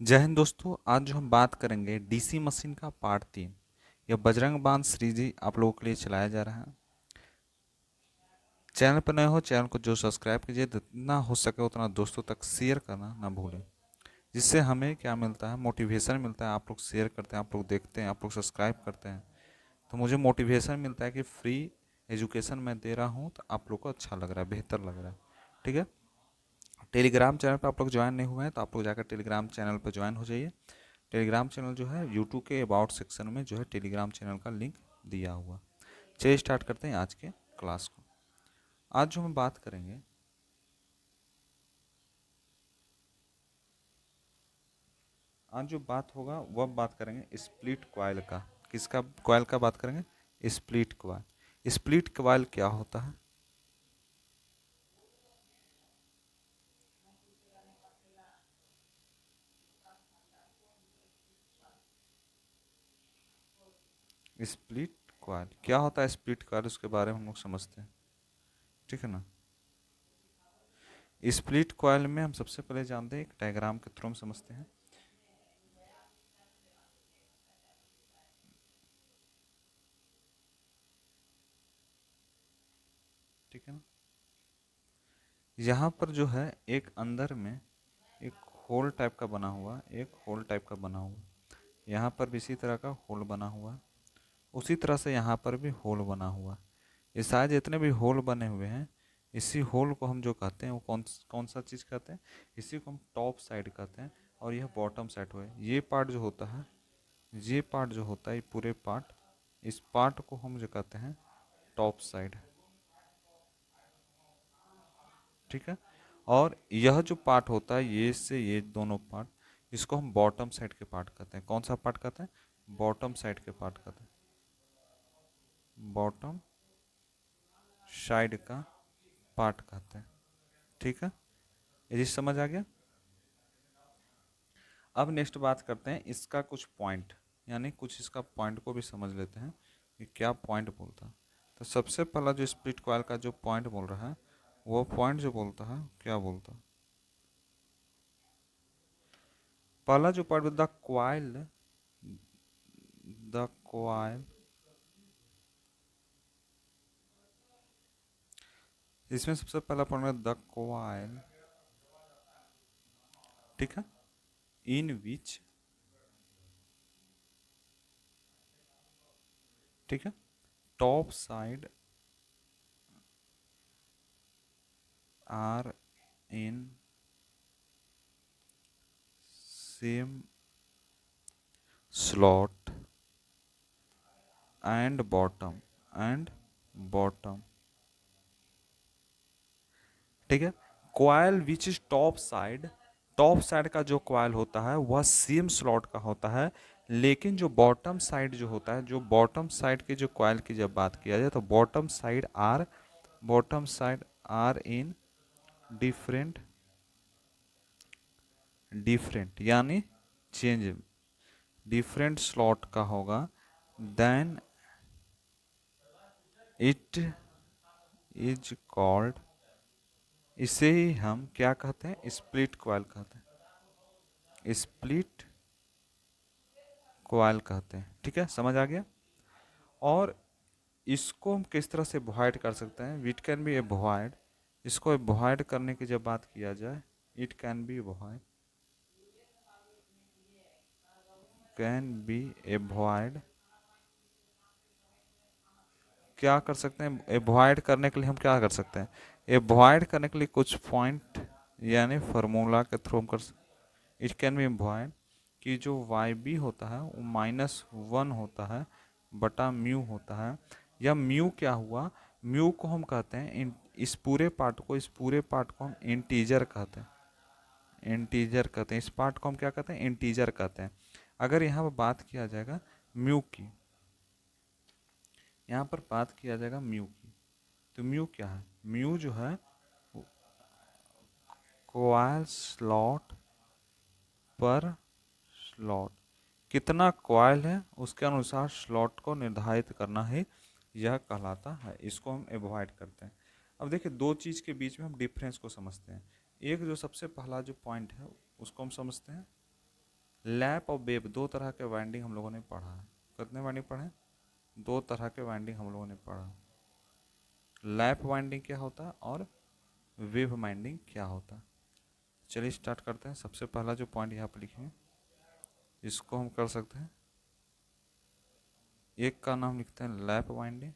जय हिंद दोस्तों। आज जो हम बात करेंगे डीसी मशीन का पार्ट 3। यह बजरंग बान सीरीज ही आप लोगों के लिए चलाया जा रहा है। चैनल पर नए हो, चैनल को जो सब्सक्राइब कीजिए, जितना हो सके उतना दोस्तों तक शेयर करना ना भूलें। जिससे हमें क्या मिलता है, मोटिवेशन मिलता है। आप लोग शेयर करते हैं, आप लोग देखते हैं, आप लोग सब्सक्राइब करते हैं, तो मुझे मोटिवेशन मिलता है कि फ्री एजुकेशन मैं दे रहा हूँ, तो आप लोग को अच्छा लग रहा है, बेहतर लग रहा है। ठीक है। टेलीग्राम चैनल पर आप लोग ज्वाइन नहीं हुए हैं तो आप लोग जाकर टेलीग्राम चैनल पर ज्वाइन हो जाइए। टेलीग्राम चैनल जो है यूट्यूब के अबाउट सेक्शन में जो है टेलीग्राम चैनल का लिंक दिया हुआ। चलिए स्टार्ट करते हैं आज के क्लास को। आज जो हम बात करेंगे, आज जो बात होगा वह बात करेंगे स्प्लिट कॉइल का। किसका कॉइल का बात करेंगे? Split coil. स्प्लिट कॉइल क्या होता है? स्प्लिट कॉइल क्या होता है? स्प्लिट कॉइल उसके बारे में हम लोग समझते हैं। ठीक है ना। स्प्लिट कॉइल में हम सबसे पहले जानते हैं, एक डायग्राम के थ्रू हम समझते हैं। ठीक है ना। यहाँ पर जो है एक अंदर में एक होल टाइप का बना हुआ, एक होल टाइप का बना हुआ, यहाँ पर भी इसी तरह का होल बना हुआ, उसी तरह से यहाँ पर भी होल बना हुआ। ये शायद जितने भी होल बने हुए हैं, इसी होल को हम जो कहते हैं वो कौन कौन सा चीज़ कहते हैं? इसी को हम टॉप साइड कहते हैं, और यह बॉटम साइड हुआ है। ये पार्ट जो होता है, ये पार्ट जो होता है, ये पूरे पार्ट, इस पार्ट को हम जो कहते हैं टॉप साइड। ठीक है। और यह जो पार्ट होता है, ये से ये दोनों पार्ट, इसको हम बॉटम साइड के पार्ट कहते हैं। कौन सा पार्ट कहते हैं? बॉटम साइड के पार्ट कहते हैं, बॉटम साइड का पार्ट कहते हैं। ठीक है। ये चीज समझ आ गया। अब नेक्स्ट बात करते हैं इसका कुछ पॉइंट, यानी कुछ इसका पॉइंट को भी समझ लेते हैं कि क्या पॉइंट बोलता है। तो सबसे पहला जो स्प्लिट कॉइल का जो पॉइंट बोल रहा है, वो पॉइंट जो बोलता है क्या बोलता है? पहला जो पॉइंट, द क्वाइल, इसमें सबसे पहला पॉइंट है द क्वाइल। ठीक है। इन विच, ठीक है, top side are in same slot and bottom। ठीक है। Coil which is top side, top side का जो कॉइल होता है वह सेम स्लॉट का होता है। लेकिन जो बॉटम साइड जो होता है, जो बॉटम साइड के जो कॉइल की जब बात किया जाए, तो bottom side are in different, different यानी चेंज, डिफरेंट स्लॉट का होगा। देन इट इज कॉल्ड, इसे ही हम क्या कहते हैं? स्प्लिट कॉइल कहते हैं, स्प्लिट कॉइल कहते हैं। ठीक है, समझ आ गया। और इसको हम किस तरह से अवॉइड कर सकते हैं? इट कैन बी अवॉइड, इसको अवॉइड करने की जब बात किया जाए, it can be avoid, can be avoid. क्या कर सकते हैं अवॉइड करने के लिए? हम क्या कर सकते हैं अवॉइड करने के लिए? कुछ पॉइंट यानी फार्मूला के थ्रू हम कर सकते। इट कैन बी अवॉइड कि जो वाई बी होता है वो -1 होता है बटा म्यू होता है। या म्यू क्या हुआ? म्यू को हम कहते हैं इस पूरे पार्ट को, इस पूरे पार्ट को हम इंटीजर कहते हैं, इंटीजर कहते हैं। इस पार्ट को हम क्या कहते हैं? इंटीजर कहते हैं। अगर यहाँ पर बात किया जाएगा म्यू की, यहाँ पर बात किया जाएगा म्यू की, तो म्यू क्या है? म्यू जो है कॉइल स्लॉट पर स्लॉट, कितना कॉइल है उसके अनुसार स्लॉट को निर्धारित करना है, यह कहलाता है। इसको हम अवॉइड करते हैं। अब देखिए, दो चीज़ के बीच में हम डिफरेंस को समझते हैं। एक जो सबसे पहला जो पॉइंट है उसको हम समझते हैं लैप और वेव दो तरह के वाइंडिंग हम लोगों ने पढ़ा है। कितने वाइंडिंग पढ़े? दो तरह के वाइंडिंग हम लोगों ने पढ़ा। लैप वाइंडिंग क्या होता है और वेव वाइंडिंग क्या होता है। चलिए स्टार्ट करते हैं। सबसे पहला जो पॉइंट यहाँ पर लिखेंगे इसको हम कर सकते हैं, एक का नाम लिखते हैं लैप वाइंडिंग,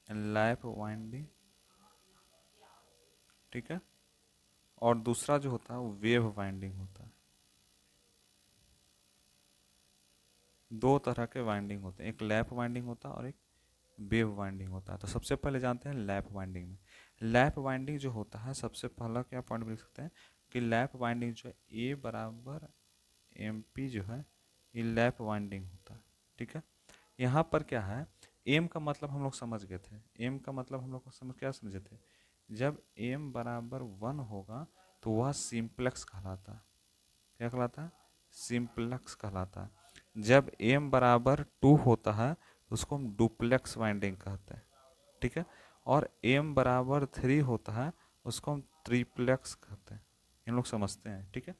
लैप वाइंडिंग, ठीक है। और दूसरा जो होता है वो वेव वाइंडिंग होता है। दो तरह के वाइंडिंग होते हैं, एक लैप वाइंडिंग होता है और एक वेव वाइंडिंग होता है। तो सबसे पहले जानते हैं लैप वाइंडिंग में। लैप वाइंडिंग जो होता है, सबसे पहला क्या पॉइंट लिख सकते हैं कि लैप वाइंडिंग जो है ए बराबर एम पी जो है ये लैप वाइंडिंग होता है, ठीक है। यहाँ पर क्या है, एम का मतलब हम लोग समझ गए थे। एम का मतलब हम लोग समझ क्या समझे थे, जब एम बराबर 1 होगा तो वह सिंप्लेक्स कहलाता है। क्या कहलाता है? सिंप्लेक्स कहलाता है। जब एम बराबर 2 होता है तो उसको हम डुप्लेक्स वाइंडिंग कहते हैं, ठीक है। और एम बराबर 3 होता है उसको हम ट्रिप्लेक्स कहते हैं। इन लोग समझते हैं, ठीक है।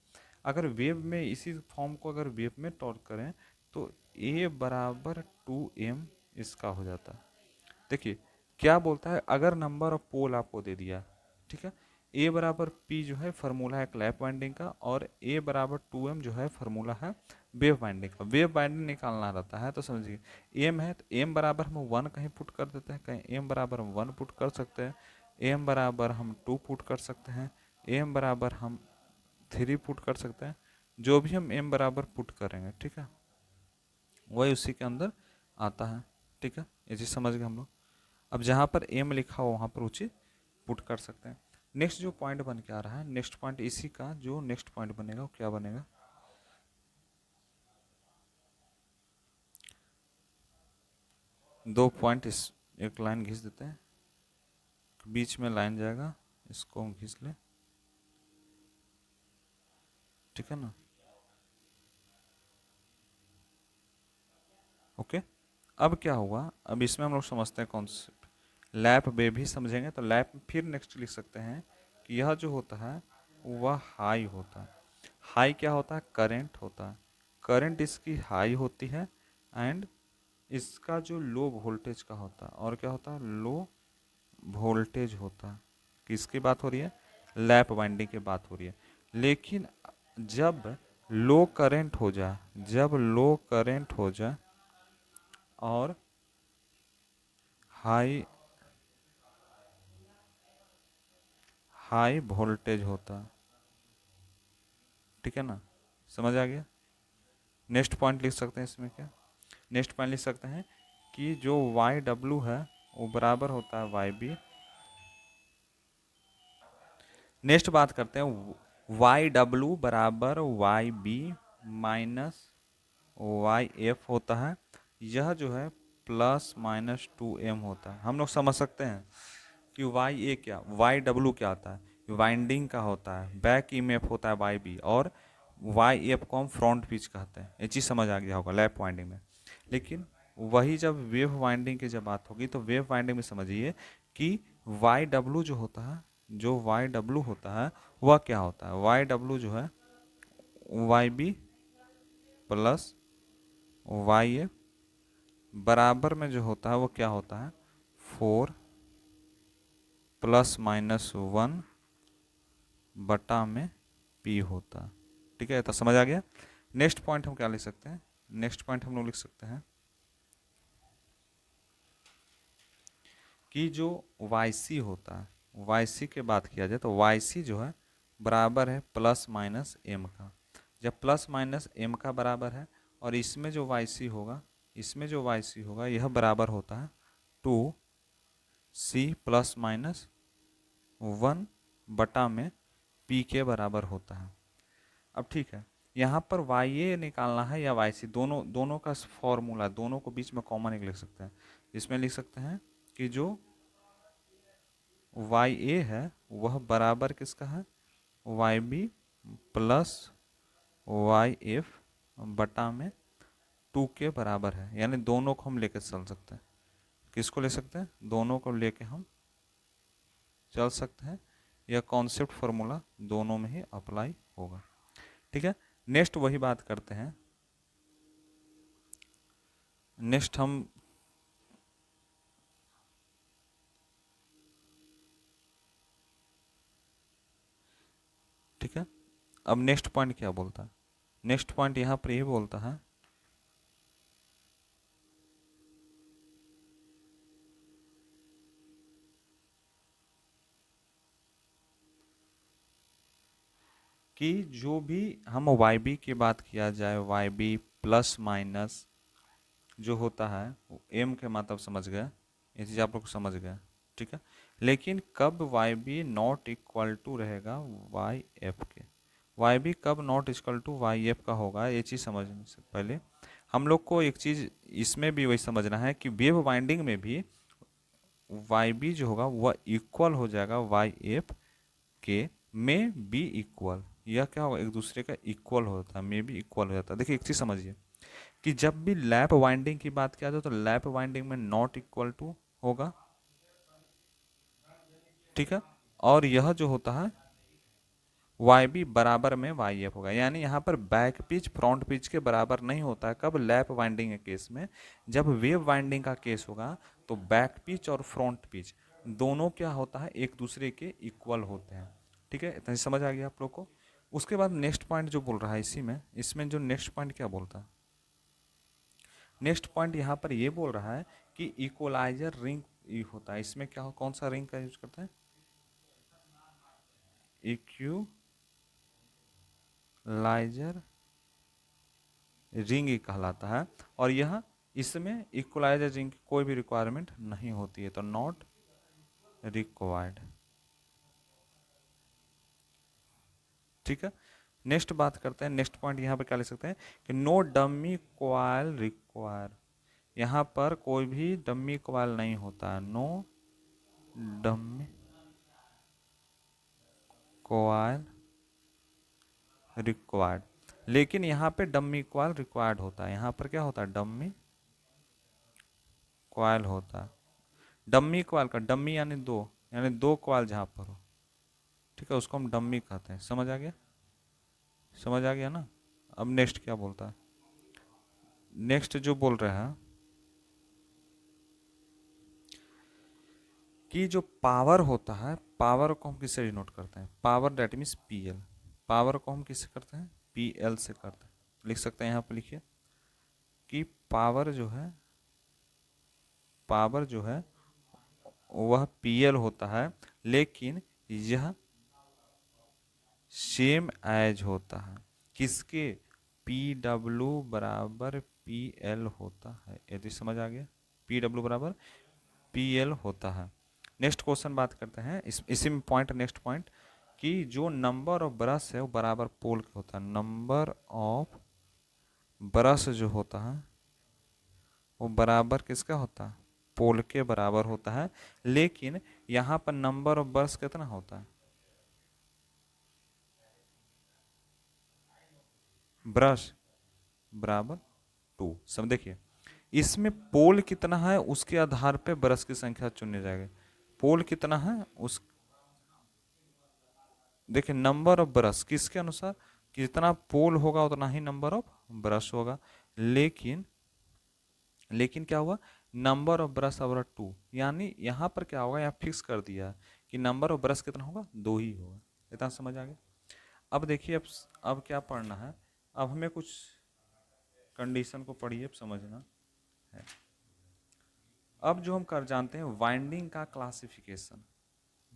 अगर वेव में इसी फॉर्म को अगर वेव में टॉर्क करें तो ए बराबर 2m इसका हो जाता है। देखिए क्या बोलता है, अगर नंबर ऑफ पोल आपको दे दिया, ठीक है। ए बराबर पी जो है फार्मूला है क्लैप वाइंडिंग का, और ए बराबर 2m जो है फार्मूला है वेव वाइंडिंग का। वेव वाइंडिंग निकालना रहता है तो समझिए एम है तो एम बराबर हम 1 कहीं पुट कर देते हैं, कहीं एम बराबर हम 1 पुट कर सकते हैं, एम बराबर हम 2 पुट कर सकते हैं, एम बराबर हम 3 पुट कर सकते हैं। जो भी हम एम बराबर पुट करेंगे, ठीक है, वही उसी के अंदर आता है, ठीक है। ये चीज़ समझ गए हम लोग। अब जहाँ पर एम लिखा हो वहाँ पर उचित पुट कर सकते हैं। नेक्स्ट जो पॉइंट बन के आ रहा है, नेक्स्ट पॉइंट इसी का जो नेक्स्ट पॉइंट बनेगा वो क्या बनेगा, दो पॉइंट इस एक लाइन घिस देते हैं, बीच में लाइन जाएगा, इसको हम घिस लें, ठीक है ना। ओके। अब क्या हुआ, अब इसमें हम लोग समझते हैं कॉन्सेप्ट। लैप वे भी समझेंगे तो लैप में फिर नेक्स्ट लिख सकते हैं कि यह जो होता है वह हाई होता है। हाई क्या होता है, करंट होता है। करंट इसकी हाई होती है एंड इसका जो लो वोल्टेज का होता है, और क्या होता है, लो वोल्टेज होता है। किसकी बात हो रही है, लैप वाइंडिंग की बात हो रही है। लेकिन जब लो करंट हो जाए, जब लो करंट हो जाए और हाई हाई वोल्टेज होता है, ठीक है ना, समझ आ गया। नेक्स्ट पॉइंट लिख सकते हैं इसमें क्या, नेक्स्ट पॉइंट लिख सकते हैं कि जो वाई डब्ल्यू है वो बराबर होता है वाई बी। नेक्स्ट बात करते हैं वाई डब्ल्यू बराबर Y B minus Y F होता है। यह जो है प्लस माइनस 2m होता है। हम लोग समझ सकते हैं कि वाई ए क्या, वाई डब्ल्यू क्या होता है, वाइंडिंग का होता है, बैक ईएमएफ होता है वाई बी, और वाई एफ को हम फ्रंट पिच कहते हैं। ये चीज़ समझ आ गया होगा लैप वाइंडिंग में। लेकिन वही जब वेव वाइंडिंग की जब बात होगी तो वेव वाइंडिंग में समझिए कि वाई डब्ल्यू जो होता है, जो वाई डब्ल्यू होता है वह क्या होता है, वाई डब्ल्यू जो है Y B plus Y F बराबर में जो होता है वो क्या होता है, 4 प्लस माइनस 1 बटा में पी होता है, ठीक है। तो समझ आ गया। नेक्स्ट पॉइंट हम क्या लिख सकते हैं, नेक्स्ट पॉइंट हम लोग लिख सकते हैं कि जो वाई होता है, वाई की बात किया जाए तो वाई जो है बराबर है प्लस माइनस एम का। जब प्लस माइनस एम का बराबर है और इसमें जो वाई होगा, इसमें जो वाई होगा यह बराबर होता है 2c प्लस माइनस 1 बटा में पी के बराबर होता है। अब ठीक है, यहाँ पर वाई ए निकालना है या वाई सी, दोनों दोनों का फॉर्मूला, दोनों को बीच में कॉमन एक लिख सकते हैं। इसमें लिख सकते हैं कि जो वाई ए है वह बराबर किसका है, Y B plus Y F बटा में 2 के बराबर है। यानी दोनों को हम लेकर चल सकते हैं। किसको ले सकते हैं, दोनों को लेके हम चल सकते हैं। यह कॉन्सेप्ट फॉर्मूला दोनों में ही अप्लाई होगा। ठीक है, नेक्स्ट वही बात करते हैं। नेक्स्ट हम ठीक है, अब नेक्स्ट पॉइंट क्या बोलता है? नेक्स्ट पॉइंट यहां पर ये बोलता है कि जो भी हम वाई बी की बात किया जाए, वाई बी प्लस माइनस जो होता है एम के मतलब समझ गए, ये चीज़ आप लोग समझ गए। ठीक है, लेकिन कब Y B not equal to रहेगा वाई एफ के? वाई बी कब not equal to Y F का होगा, ये चीज़ समझने से पहले हम लोग को एक चीज़ इसमें भी वही समझना है कि वेव वाइंडिंग में भी वाई बी जो होगा वह इक्वल हो जाएगा वाई एफ के में बी इक्वल। यह क्या होगा, एक दूसरे का इक्वल होता है, में भी इक्वल हो जाता है। देखिए एक चीज़ समझिए कि जब भी लैप वाइंडिंग की बात किया जाए तो लैप वाइंडिंग में नॉट इक्वल टू होगा। ठीक है, और यह जो होता है वाई बी बराबर में वाई एफ होगा, यानी यहाँ पर बैक पिच फ्रंट पिच के बराबर नहीं होता है। कब? लैप वाइंडिंग के केस में। जब वेव वाइंडिंग का केस होगा तो बैक पिच और फ्रंट पिच दोनों क्या होता है, एक दूसरे के इक्वल होते हैं। ठीक है, इतना समझ आ गया आप लोग को? उसके बाद नेक्स्ट पॉइंट जो बोल रहा है इसी में, इसमें जो नेक्स्ट पॉइंट क्या बोलता है, नेक्स्ट पॉइंट यहाँ पर ये बोल रहा है कि इक्वलाइजर रिंग होता है। इसमें क्या हो, कौन सा रिंग का यूज करते हैं? इक्वलाइजर रिंग ही कहलाता है। और यह इसमें इक्वलाइजर रिंग की कोई भी रिक्वायरमेंट नहीं होती है, तो नॉट रिक्वायर्ड। ठीक है, नेक्स्ट बात करते हैं। नेक्स्ट पॉइंट यहाँ पे क्या लिख सकते हैं कि नो डमी कॉइल रिक्वायर। यहाँ पर कोई भी डमी कॉइल नहीं होता है, नो डमी कॉइल रिक्वायर्ड। लेकिन यहाँ पे डमी कॉइल रिक्वायर्ड होता है। यहाँ पर क्या होता है, डमी कॉइल होता है। डमी कॉइल का डमी यानी दो कॉइल जहाँ पर हो, ठीक है, उसको हम डमी कहते हैं। समझ आ गया? समझ आ गया ना? अब नेक्स्ट क्या बोलता है, नेक्स्ट जो बोल रहे हैं कि जो पावर होता है, पावर को हम किससे डिनोट करते हैं? Power that means PL. Power को हम किससे करते हैं? पीएल से करते हैं। लिख सकते हैं, यहाँ पर लिखिए कि पावर जो है वह पीएल होता है, लेकिन यह सेम एज होता है किसके? पी डब्ल्यू बराबर पी एल होता है। यदि समझ आ गया, पी डब्ल्यू बराबर पी एल होता है। नेक्स्ट क्वेश्चन बात करते हैं, इसी में पॉइंट, नेक्स्ट पॉइंट कि जो नंबर ऑफ ब्रश है वो बराबर पोल का होता है। नंबर ऑफ ब्रश जो होता है वो बराबर किसका होता है? पोल के बराबर होता है। लेकिन यहाँ पर नंबर ऑफ ब्रश कितना होता है? ब्रश बराबर 2। सब देखिए, इसमें पोल कितना है उसके आधार पे ब्रश की संख्या चुनी जाएगी। पोल कितना है उस, देखिए नंबर ऑफ ब्रश किसके अनुसार, जितना पोल होगा उतना ही नंबर ऑफ ब्रश होगा। लेकिन लेकिन क्या हुआ, नंबर ऑफ ब्रश ओवर 2, यानी यहाँ पर क्या होगा, यहाँ फिक्स कर दिया है कि नंबर ऑफ ब्रश कितना होगा, 2 ही होगा। इतना समझ आ गया? अब देखिए, अब क्या पढ़ना है, अब हमें कुछ कंडीशन को पढ़िए, अब समझना है। अब जो हम कर जानते हैं वाइंडिंग का क्लासिफिकेशन,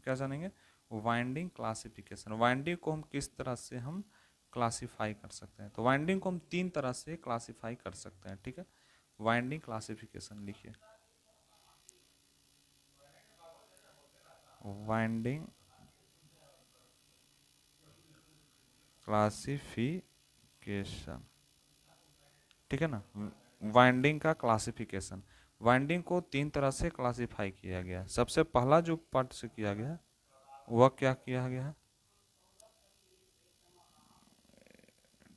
क्या जानेंगे? Winding classification. वाइंडिंग को हम किस तरह से हम क्लासिफाई कर सकते हैं? तो वाइंडिंग को हम 3 तरह से क्लासिफाई कर सकते हैं। ठीक है, वाइंडिंग क्लासिफिकेशन लिखिए। वाइंडिंग क्लासिफिकेशन, ठीक है ना, वाइंडिंग का क्लासिफिकेशन। वाइंडिंग को 3 तरह से क्लासिफाई किया गया है। सबसे पहला जो पार्ट से किया गया वह क्या किया गया है?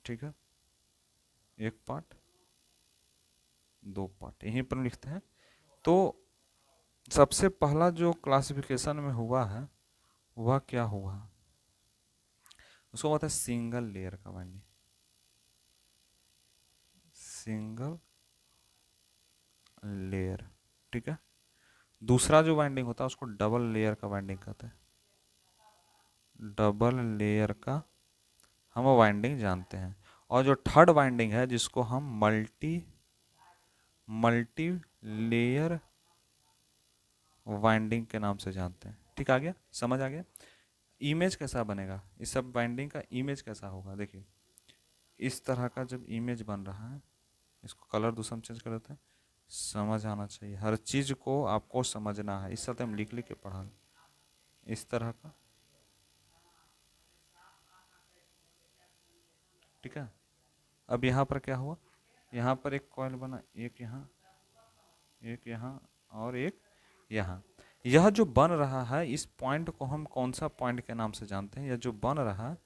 ठीक है, एक पार्ट, 2 पार्ट, यहीं पर लिखते हैं। तो सबसे पहला जो क्लासिफिकेशन में हुआ है वह क्या हुआ, उसको बोलते हैं सिंगल लेयर का वाइंडिंग, सिंगल लेयर। ठीक है, दूसरा जो वाइंडिंग होता है उसको डबल लेयर का वाइंडिंग कहते हैं, डबल लेयर का हम वाइंडिंग जानते हैं। और जो थर्ड वाइंडिंग है जिसको हम मल्टी मल्टी लेयर वाइंडिंग के नाम से जानते हैं। ठीक, आ गया, समझ आ गया। इमेज कैसा बनेगा, इस सब वाइंडिंग का इमेज कैसा होगा, देखिए इस तरह का जब इमेज बन रहा है, इसको कलर दूसरा चेंज कर देते हैं, समझ आना चाहिए, हर चीज़ को आपको समझना है, इस साथ हम लिख लिख के पढ़ा, इस तरह का। ठीक है, अब यहाँ पर क्या हुआ, यहाँ पर एक कॉइल बना, एक यहाँ, एक यहाँ और एक यहाँ। यह जो बन रहा है इस पॉइंट को हम कौन सा पॉइंट के नाम से जानते हैं, यह जो बन रहा है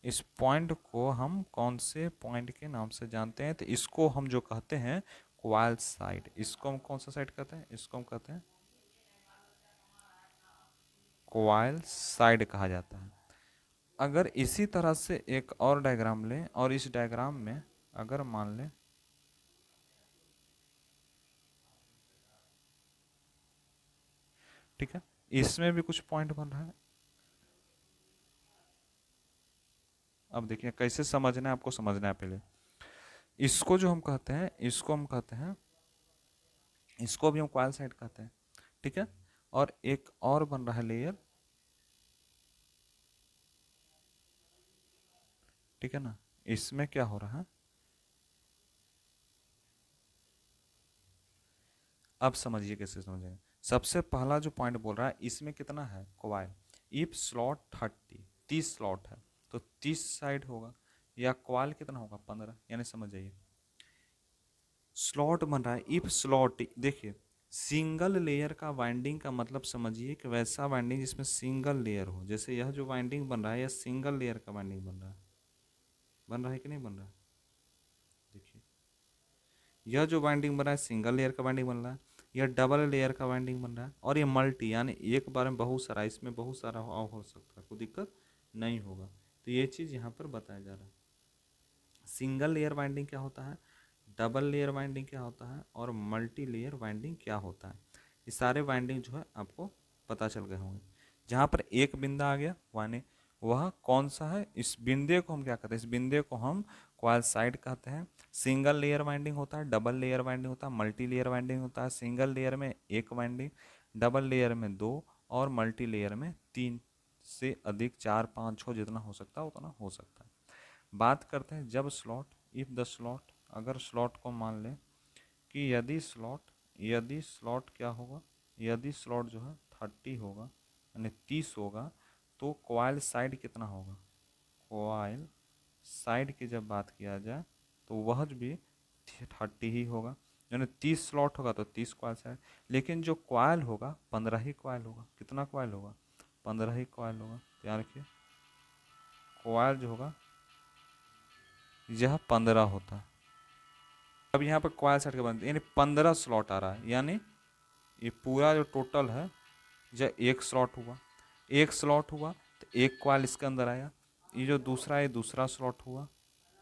इस पॉइंट को हम कौन से पॉइंट के नाम से जानते हैं, तो इसको हम जो कहते हैं क्वाइल साइड, इसको हम कौन सा साइड कहते हैं, इसको हम कहते हैं क्वाइल साइड कहा जाता है। अगर इसी तरह से एक और डायग्राम लें और इस डायग्राम में अगर मान लें ठीक है, इसमें भी कुछ पॉइंट बन रहा है। अब देखिए कैसे समझना है, आपको समझना है पहले, इसको जो हम कहते हैं, इसको हम कहते हैं, इसको भी हम क्वाइल साइड कहते हैं। ठीक है, और एक और बन रहा है लेयर, ठीक है ना, इसमें क्या हो रहा है, अब समझिए कैसे समझेंगे। सबसे पहला जो पॉइंट बोल रहा है इसमें कितना है क्वाइल, इफ स्लॉट 30 स्लॉट है तो 30 साइड होगा, या क्वाइल कितना होगा 15, यानी समझ जाइए स्लॉट बन रहा है, इफ स्लॉट, देखिए सिंगल लेयर का वाइंडिंग का मतलब समझिए कि वैसा वाइंडिंग जिसमें सिंगल लेयर हो, जैसे यह जो वाइंडिंग बन रहा है यह सिंगल लेयर का वाइंडिंग बन रहा है, बन रहा है कि नहीं बन रहा है, देखिए यह जो वाइंडिंग बन रहा है सिंगल लेयर का वाइंडिंग बन रहा है, यह डबल लेयर का वाइंडिंग बन रहा है, और ये मल्टी यानी एक बार में बहुत सारा, इसमें बहुत सारा हो सकता है, कोई दिक्कत नहीं होगा। तो ये चीज़ यहाँ पर बताया जा रहा है, सिंगल लेयर वाइंडिंग क्या होता है, डबल लेयर वाइंडिंग क्या होता है, और मल्टी लेयर वाइंडिंग क्या होता है, ये सारे वाइंडिंग जो है आपको पता चल गए होंगे। जहाँ पर एक बिंदा आ गया वाइंडिंग, वह कौन सा है, इस बिंदे को हम क्या कहते हैं, इस बिंदे को हम क्वाइल साइड कहते हैं। सिंगल लेयर वाइंडिंग होता है, डबल लेयर वाइंडिंग होता है, मल्टी लेयर वाइंडिंग होता है। सिंगल लेयर में एक वाइंडिंग, डबल लेयर में दो, और मल्टी लेयर में तीन से अधिक, चार पाँच छः, जितना हो सकता है उतना हो सकता है। बात करते हैं जब स्लॉट, इफ द स्लॉट, अगर स्लॉट को मान लें कि यदि स्लॉट क्या होगा, यदि स्लॉट जो है 30 होगा यानी 30 होगा, तो क्वाइल साइड कितना होगा, क्वाइल साइड की जब बात किया जाए तो वह भी 30 ही होगा, यानी 30 स्लॉट होगा तो 30 क्वाइल साइड। लेकिन जो क्वाइल होगा 15 ही क्वाइल होगा, कितना क्वाइल होगा, 15 ही क्वाइल होगा। ध्यान रखिए क्वाइल जो होगा यह 15 होता है। अब यहाँ पर क्वाइल सेट के बनते यानी 15 स्लॉट आ रहा है, यानी ये पूरा जो टोटल है, जब एक स्लॉट हुआ, एक स्लॉट हुआ तो एक क्वाइल इसके अंदर आया, ये जो दूसरा है दूसरा स्लॉट हुआ,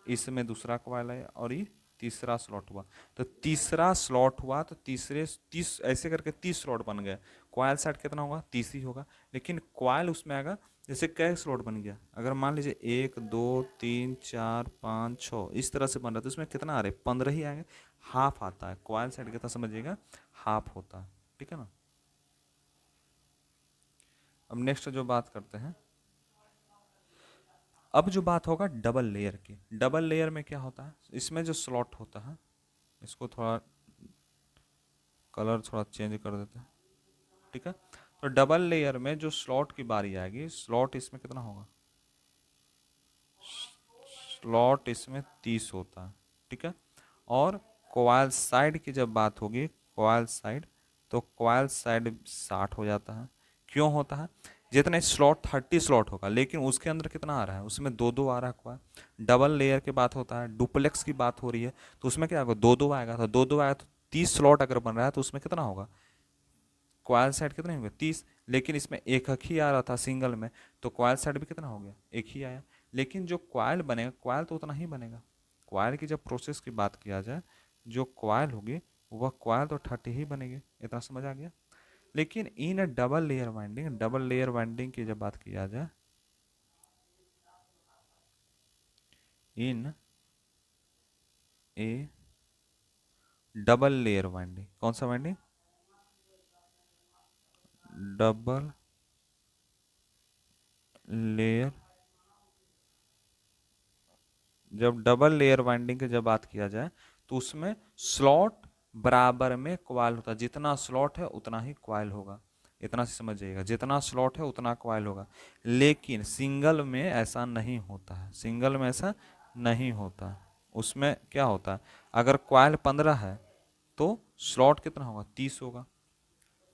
इसमें दूसरा क्वाइल आया, और ये तीसरा स्लॉट हुआ, तो तीसरा स्लॉट हुआ तो तीसरे 30 ऐसे करके 30 स्लॉट बन गए। क्वाइल सेट कितना होगा, 30 ही होगा, लेकिन क्वाइल उसमें आएगा जैसे कै स्लॉट बन गया, अगर मान लीजिए 1 2 3 4 5 6 इस तरह से बन रहा है, तो इसमें कितना आ रहा है 15 ही आएंगे, हाफ आता है क्वाइल सेट, कितना समझिएगा हाफ होता है। ठीक है ना, अब नेक्स्ट जो बात करते हैं, अब जो बात होगा डबल लेयर की, डबल लेयर में क्या होता है, इसमें जो स्लॉट होता है, इसको थोड़ा कलर थोड़ा चेंज कर देते हैं। ठीक है, तो डबल लेयर में जो स्लॉट की बारी आएगी, स्लॉट इसमें कितना होगा, स्लॉट इसमें 30 होता है। ठीक है, और क्वाइल साइड की जब बात होगी, क्वाइल साइड, तो क्वाइल साइड 60 हो जाता है। क्यों होता है, जितने स्लॉट 30 स्लॉट होगा, लेकिन उसके अंदर कितना आ रहा है, उसमें दो दो आ रहा है क्वाइल। डबल लेयर की बात होता है, डुप्लेक्स की बात हो रही है, तो उसमें क्या होगा, दो दो आएगा, तो दो दो आएगा तो 30 स्लॉट अगर बन रहा है तो उसमें कितना होगा, कॉइल साइड कितने होंगे 30, लेकिन इसमें एक ही आ रहा था सिंगल में, तो कॉइल साइड भी कितना हो गया, एक ही आया। लेकिन जो कॉइल बनेगा, कॉइल तो उतना ही बनेगा। कॉइल की जब प्रोसेस की बात किया जाए, जो कॉइल होगी वह कॉइल तो 30 ही बनेगी। इतना समझ आ गया। लेकिन in double layer winding, double layer winding की जब बात किया जाए, इन ए डबल लेयर वाइंडिंग, कौन सा वाइंडिंग, डबल लेयर, जब डबल लेयर वाइंडिंग की जब बात किया जाए तो उसमें स्लॉट बराबर में क्वाइल होता है। जितना स्लॉट है उतना ही क्वाइल होगा। इतना से समझ जाइएगा, जितना स्लॉट है उतना क्वाइल होगा। लेकिन सिंगल में ऐसा नहीं होता है, सिंगल में ऐसा नहीं होता है। उसमें क्या होता है, अगर क्वाइल 15 है तो स्लॉट कितना होगा, 30 होगा।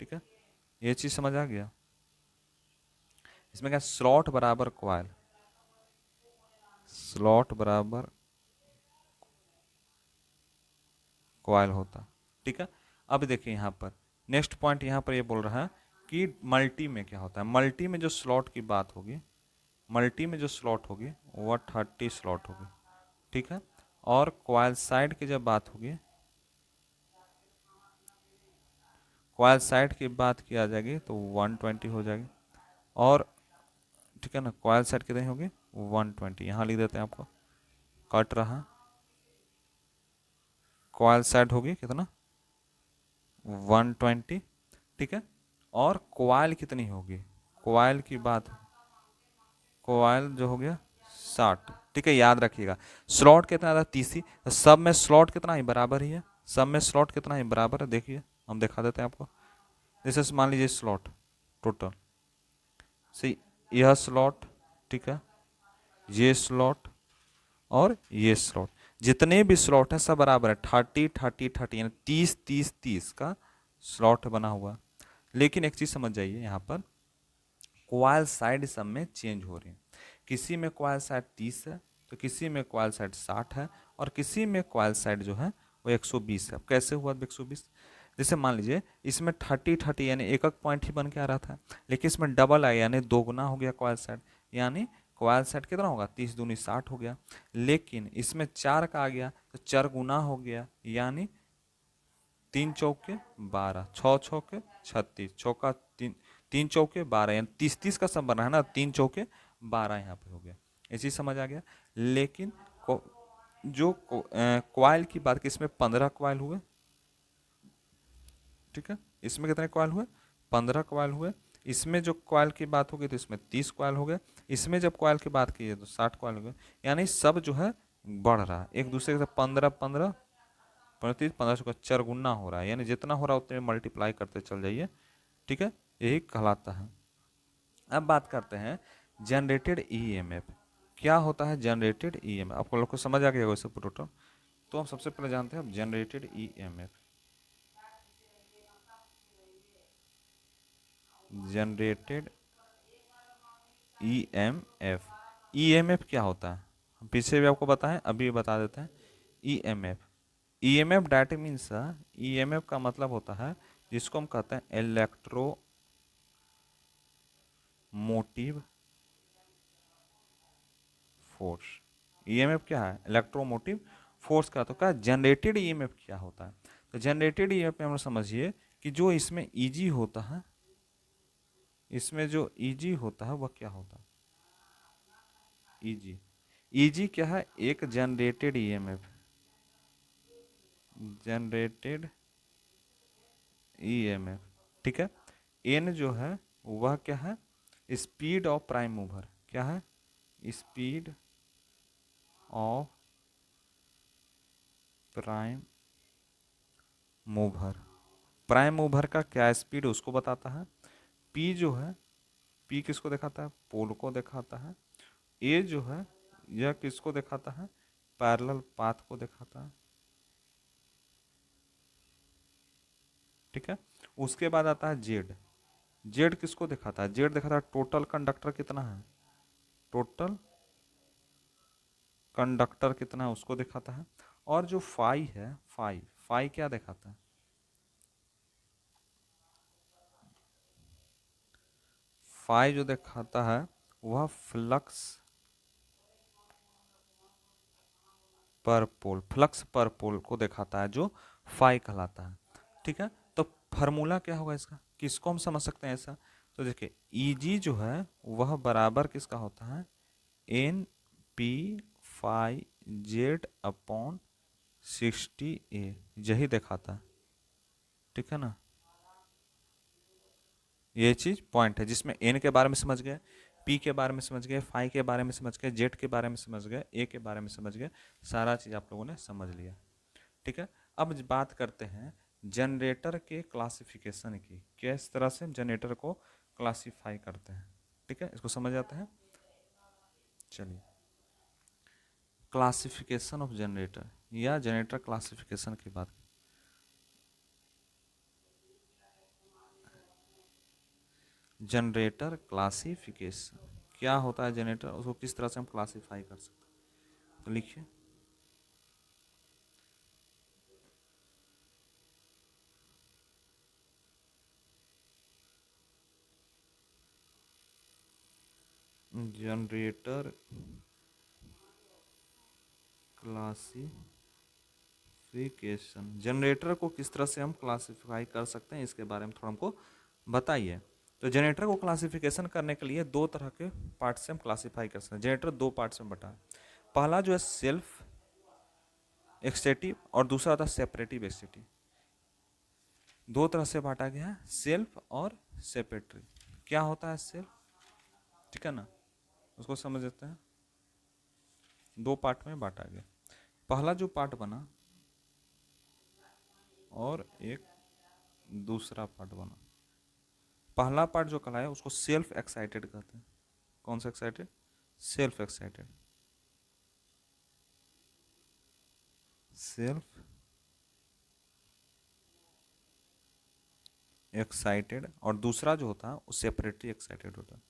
ठीक है, ये चीज समझ आ गया। इसमें क्या, स्लॉट बराबर क्वाइल, स्लॉट बराबर क्वाइल होता। ठीक है, अब देखिए यहाँ पर नेक्स्ट पॉइंट यहाँ पर ये बोल रहा है कि मल्टी में क्या होता है। मल्टी में जो स्लॉट की बात होगी, मल्टी में जो स्लॉट होगी वह 30 स्लॉट होगी। ठीक है, और क्वाइल साइड की जब बात होगी, क्वाइल साइड की बात की आ जाएगी तो 120 हो जाएगी। और ठीक है ना, क्वाइल साइड कितनी होगी 120, यहाँ लिख देते हैं आपको, कट रहा। क्वाइल साइड होगी कितना 120। ठीक है, और क्वाइल कितनी होगी, क्वाइल की बात, क्वाइल जो हो गया 60। ठीक है, याद रखिएगा स्लॉट कितना था 30 ही, तो सब में स्लॉट कितना ही बराबर ही है, सब में स्लॉट कितना ही बराबर है। देखिए हम दिखा देते हैं आपको। जैसे मान लीजिए स्लॉट टोटल सी, यह स्लॉट, ठीक है, ये स्लॉट और ये स्लॉट, जितने भी स्लॉट है सब बराबर है, 30 यानी 30 का स्लॉट बना हुआ। लेकिन एक चीज समझ जाइए, यहाँ पर क्वाइल साइड सब में चेंज हो रही है। किसी में क्वाइल साइड 30 है, तो किसी में क्वाइल साइड 60 है, और किसी में क्वाइल साइड जो है वो 120 है। अब कैसे हुआ 120, जैसे मान लीजिए इसमें 30 यानी एक एक पॉइंट ही बन के आ रहा था, लेकिन इसमें डबल आया यानी दो गुना हो गया क्वाइल साइड, यानी क्वाइल साइड कितना होगा 30 दूनी 60 हो गया। लेकिन इसमें 4 का आ गया तो 4 गुना हो गया, यानी 3 चौके 12, 6 छौके 36, चौका 3, 3 चौके 12, यानी 30 का सब बना है ना, 3 चौके 12 यहाँ पे हो गया। ये चीज समझ आ गया। लेकिन जो क्वाइल की बात की, इसमें 15 क्वाइल हुए। ठीक है, इसमें कितने क्वाइल हुए 15 क्वाइल हुए। इसमें जो क्वाइल की बात होगी तो इसमें 30 क्वाइल हो गए। इसमें जब क्वाइल की बात की है तो 60 क्वाइल हो गए। यानी सब जो है बढ़ रहा है एक दूसरे के साथ, 15 15 35 15 का 4 गुना हो रहा है, यानी जितना हो रहा है उतने मल्टीप्लाई करते चल जाइए। ठीक है, यही कहलाता है। अब बात करते हैं जनरेटेड ईएमएफ। क्या होता है जनरेटेड ईएमएफ, आपको लोग को समझ आ गया वैसे टोटल। तो हम सबसे पहले जानते हैं generated EMF. Generated EMF, EMF क्या होता है हम पीछे भी आपको बताएं, अभी भी बता देते हैं। EMF, EMF direct means, EMF का मतलब होता है जिसको हम कहते हैं इलेक्ट्रो मोटिव फोर्स। ईएमएफ क्या है, इलेक्ट्रोमोटिव फोर्स का। तो क्या जनरेटेड ईएमएफ क्या होता है, तो जनरेटेड ईएमएफ में हम समझिए कि जो इसमें ईजी होता है, इसमें जो ईजी होता है वह क्या होता है, ईजी, ईजी क्या है, एक जनरेटेड ईएमएफ, जनरेटेड ईएमएफ। ठीक है, एन जो है वह क्या है, स्पीड ऑफ प्राइम मूवर, क्या है, speed of prime mover. Prime mover का क्या स्पीड उसको बताता है। पी जो है, पी किसको दिखाता है, पोल को दिखाता है। ए जो है यह किसको दिखाता है, पैरेलल पाथ को दिखाता है। ठीक है, उसके बाद आता है जेड। जेड किसको दिखाता है, जेड दिखाता है टोटल कंडक्टर कितना है, टोटल कंडक्टर कितना है उसको दिखाता है। और जो फाई है, फाई, फाई क्या दिखाता है, फाई जो दिखाता है वह फ्लक्स पर पोल को दिखाता है, जो फाई कहलाता है। ठीक है, तो फार्मूला क्या होगा इसका, किसको हम समझ सकते हैं ऐसा? तो देखिए Eg जो है वह बराबर किसका होता है, N P phi Z upon 60A, यही दिखाता है। ठीक है ना, ये चीज पॉइंट है जिसमें एन के बारे में समझ गए, पी के बारे में समझ गए, फाई के बारे में समझ गए, जेड के बारे में समझ गए, ए के बारे में समझ गए, सारा चीज आप लोगों ने समझ लिया। ठीक है, अब बात करते हैं जनरेटर के क्लासिफिकेशन की, किस तरह से जनरेटर को क्लासिफाई करते हैं। ठीक है, इसको समझ आते हैं। चलिए, क्लासिफिकेशन ऑफ जनरेटर या जनरेटर क्लासिफिकेशन की बात। जनरेटर क्लासिफिकेशन क्या होता है, जनरेटर उसको किस तरह से हम क्लासिफाई कर सकते हैं, तो लिखिए। जनरेटर क्लासिफिकेशन, जनरेटर को किस तरह से हम क्लासिफाई कर सकते हैं इसके बारे में थोड़ा हमको बताइए। तो जनरेटर को क्लासिफिकेशन करने के लिए दो तरह के पार्ट से हम क्लासिफाई कर सकते हैं। जनरेटर दो पार्ट्स में बटा है, पहला जो है सेल्फ एक्सटेटिव और दूसरा था सेपरेटिव एक्सटेटिव। दो तरह से बांटा गया है, सेल्फ और सेपरेटरी। क्या होता है सेल्फ, ठीक है ना, उसको समझ लेते हैं। दो पार्ट में बांटा गया, पहला जो पार्ट बना और एक दूसरा पार्ट बना। पहला पार्ट जो कहलाया उसको सेल्फ एक्साइटेड कहते हैं। कौन सा excited, self excited, self excited. और दूसरा जो होता है वो सेपरेटली एक्साइटेड होता है,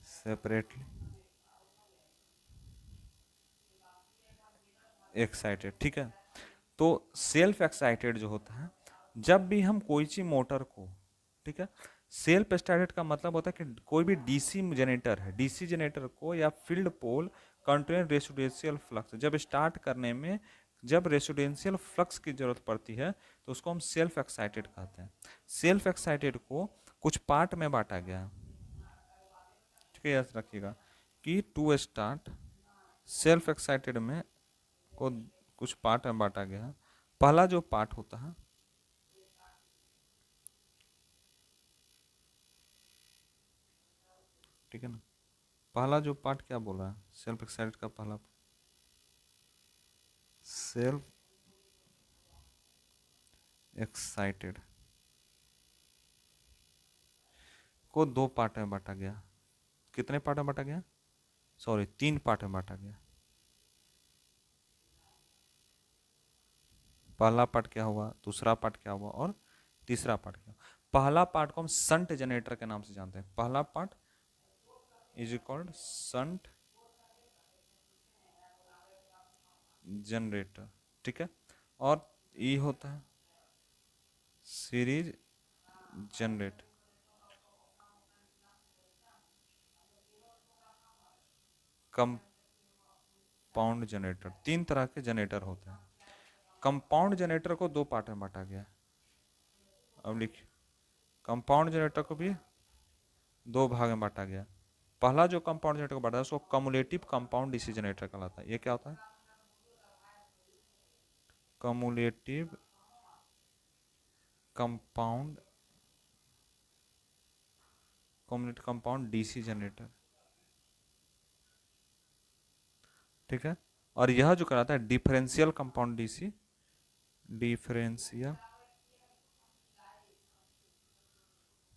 सेपरेटली एक्साइटेड। ठीक है, तो सेल्फ एक्साइटेड जो होता है, जब भी हम कोई चीज मोटर को, ठीक है, सेल्फ एक्साइटेड का मतलब होता है कि कोई भी डीसी जनरेटर है, डीसी जनरेटर को या फील्ड पोल कंटेन रेसिडेंशियल फ्लक्स जब स्टार्ट करने में जब रेसिडेंशियल फ्लक्स की जरूरत पड़ती है तो उसको हम सेल्फ एक्साइटेड कहते हैं। सेल्फ एक्साइटेड को कुछ पार्ट में बांटा गया है। ठीक है, याद रखिएगा कि टू स्टार्ट सेल्फ एक्साइटेड में को कुछ पार्ट में बांटा गया है। पहला जो पार्ट होता है, ठीक है ना, पहला जो पार्ट क्या बोला है सेल्फ एक्साइटेड का, पहला सेल्फ एक्साइटेड को दो पार्ट में बांटा गया। कितने पार्ट में बांटा गया, सॉरी तीन पार्ट में बांटा गया। पहला पार्ट क्या हुआ, दूसरा पार्ट क्या हुआ और तीसरा पार्ट क्या हुआ। पहला पार्ट को हम संट जनरेटर के नाम से जानते हैं। पहला part is called shunt generator. ठीक है, और ये होता है सीरीज जनरेटर। कंपाउंड जनरेटर, तीन तरह के जनरेटर होते हैं। कंपाउंड जनरेटर को दो पार्ट में बांटा गया। अब लिखिए, कंपाउंड जनरेटर को भी दो भाग में बांटा गया। पहला जो कंपाउंड जनरेटर को बांटा है उसको कम्युलेटिव कंपाउंड डीसी जनरेटर कहलाता है। ये क्या होता है, cumulative compound cumulative compound DC generator. ठीक है, और यह जो कहलाता है differential compound DC, differential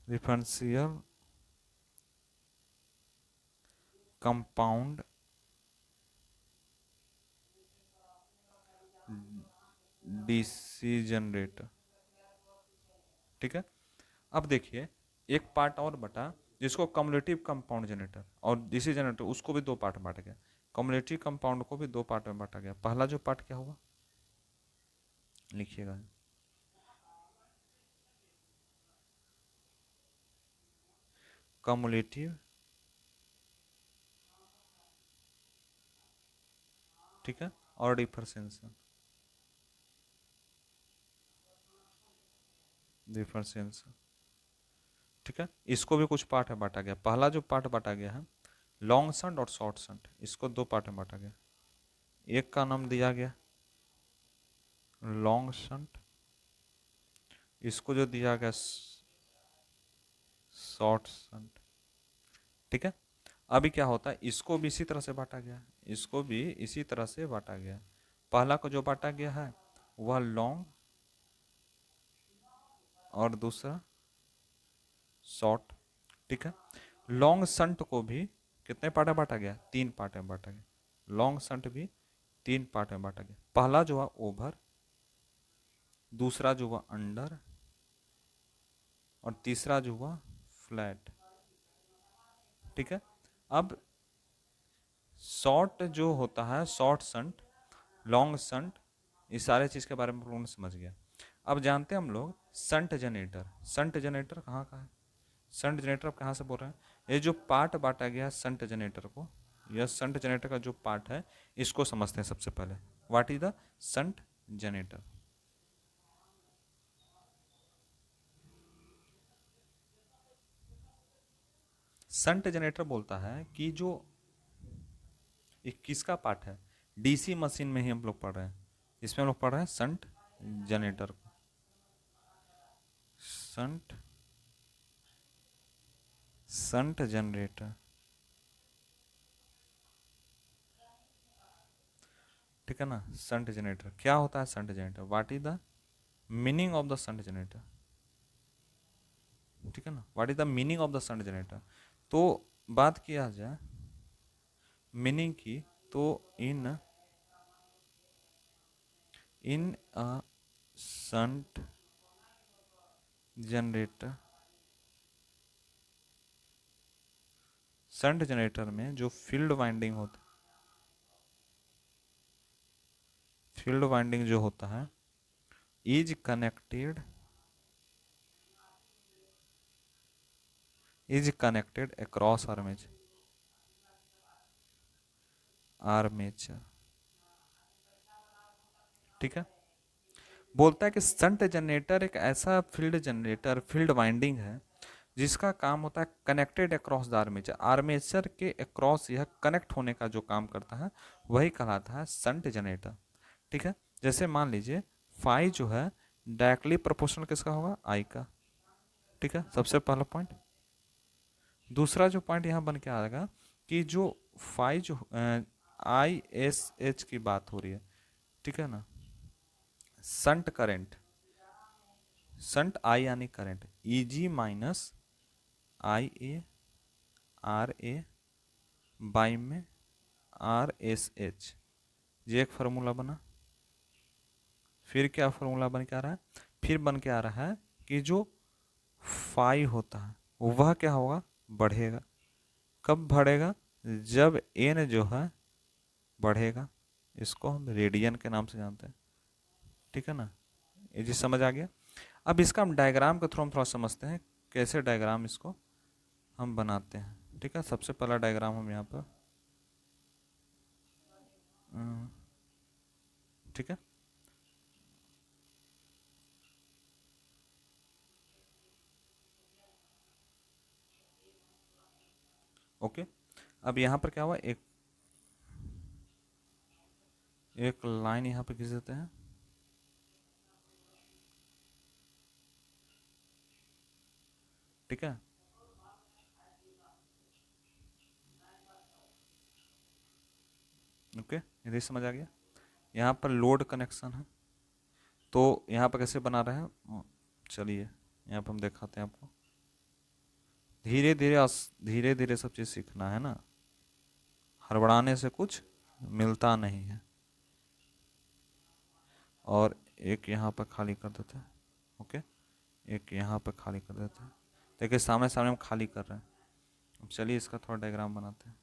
differential compound DC generator. ठीक है, अब देखिए एक पार्ट और बटा जिसको कम्युलेटिव कंपाउंड जनरेटर और डीसी जनरेटर, उसको भी दो पार्ट में बांटा गया। कम्युलेटिव कंपाउंड को भी दो पार्ट में बांटा गया। पहला जो पार्ट क्या हुआ, लिखिएगा, कम्युलेटिव, ठीक है, और डिफरेंशिएशन, डिफरेंशिएशन, ठीक है। इसको भी कुछ पार्ट में बांटा गया। पहला जो पार्ट बांटा गया है लॉन्ग शंट और शॉर्ट शंट, इसको दो पार्ट में बांटा गया। एक का नाम दिया गया लॉन्ग शंट, इसको जो दिया गया शॉर्ट शंट, ठीक है। अभी क्या होता है, इसको भी इसी तरह से बांटा गया, इसको भी इसी तरह से बांटा गया। पहला को जो बांटा गया है वह लॉन्ग और दूसरा शॉर्ट, ठीक है। लॉन्ग शंट को भी कितने पार्ट में बांटा गया, तीन पार्ट में बांटा गया। लॉन्ग शंट भी तीन पार्ट में बांटा गया। पहला जो हुआ ओवर, दूसरा जो हुआ अंडर, और तीसरा जो हुआ फ्लैट, ठीक है। अब शॉर्ट जो होता है, शॉर्ट शंट, लॉन्ग शंट, इस सारे चीज के बारे में हम लोगों ने समझ गया। अब जानते हैं हम लोग शंट जनरेटर। शंट जनरेटर कहाँ का है, शंट जनरेटर आप कहाँ से बोल रहे हैं, ये जो पार्ट बांटा गया शंट जनरेटर को, यह शंट जनरेटर का जो पार्ट है इसको समझते हैं सबसे पहले। What is the shunt generator. Shunt generator बोलता है कि जो एक किसका पार्ट है, डीसी मशीन में ही हम लोग पढ़ रहे हैं, इसमें हम लोग पढ़ रहे हैं शंट जनरेटर को। शंट शंट जनरेटर, ठीक है ना। शंट जनरेटर क्या होता है, shunt generator, what is the meaning of the shunt generator, ठीक है ना। What is the meaning of the shunt generator. तो बात किया जाए मीनिंग की, तो इन अ शंट जनरेटर, शंट जनरेटर में जो फील्ड वाइंडिंग होता, फील्ड वाइंडिंग जो होता है is connected, is connected across armature, armature, ठीक है। बोलता है कि शंट जनरेटर एक ऐसा फील्ड जनरेटर, फील्ड वाइंडिंग है जिसका काम होता है connected across the armature, armature के अक्रॉस यह कनेक्ट होने का जो काम करता है वही कहलाता है शंट जनरेटर, ठीक है। जैसे मान लीजिए फाई जो है डायरेक्टली प्रोपोर्शनल किसका होगा, आई का, ठीक है, सबसे पहला पॉइंट। दूसरा जो पॉइंट यहाँ बन के आएगा कि जो फाई जो आई एस एच की बात हो रही है, ठीक है ना, संट करंट, संट आई यानी current, E G minus I A R A by में आर एस एच, ये एक फार्मूला बना। फिर क्या फार्मूला बन के आ रहा है, फिर बन के आ रहा है कि जो फाई होता है वह क्या होगा, बढ़ेगा। कब बढ़ेगा, जब एन जो है बढ़ेगा, इसको हम रेडियन के नाम से जानते हैं, ठीक है ना। ये चीज समझ आ गया। अब इसका हम डायग्राम के थ्रू हम थोड़ा समझते हैं कैसे डायग्राम इसको हम बनाते हैं, ठीक है। सबसे पहला डायग्राम हम यहाँ पर, ठीक है, ओके। अब यहाँ पर क्या हुआ, एक एक लाइन यहाँ पे खींच देते हैं, ठीक है। ओके, इधर समझ आ गया। यहाँ पर लोड कनेक्शन है, तो यहाँ पर कैसे बना रहे हैं, चलिए यहाँ पर हम दिखाते हैं आपको। धीरे धीरे धीरे धीरे सब चीज़ सीखना है ना, हड़बड़ाने से कुछ मिलता नहीं है। और एक यहाँ पर खाली कर देते हैं, ओके, एक यहाँ पर खाली कर देते हैं। देखिए सामने सामने हम खाली कर रहे हैं। अब चलिए इसका थोड़ा डायग्राम बनाते हैं।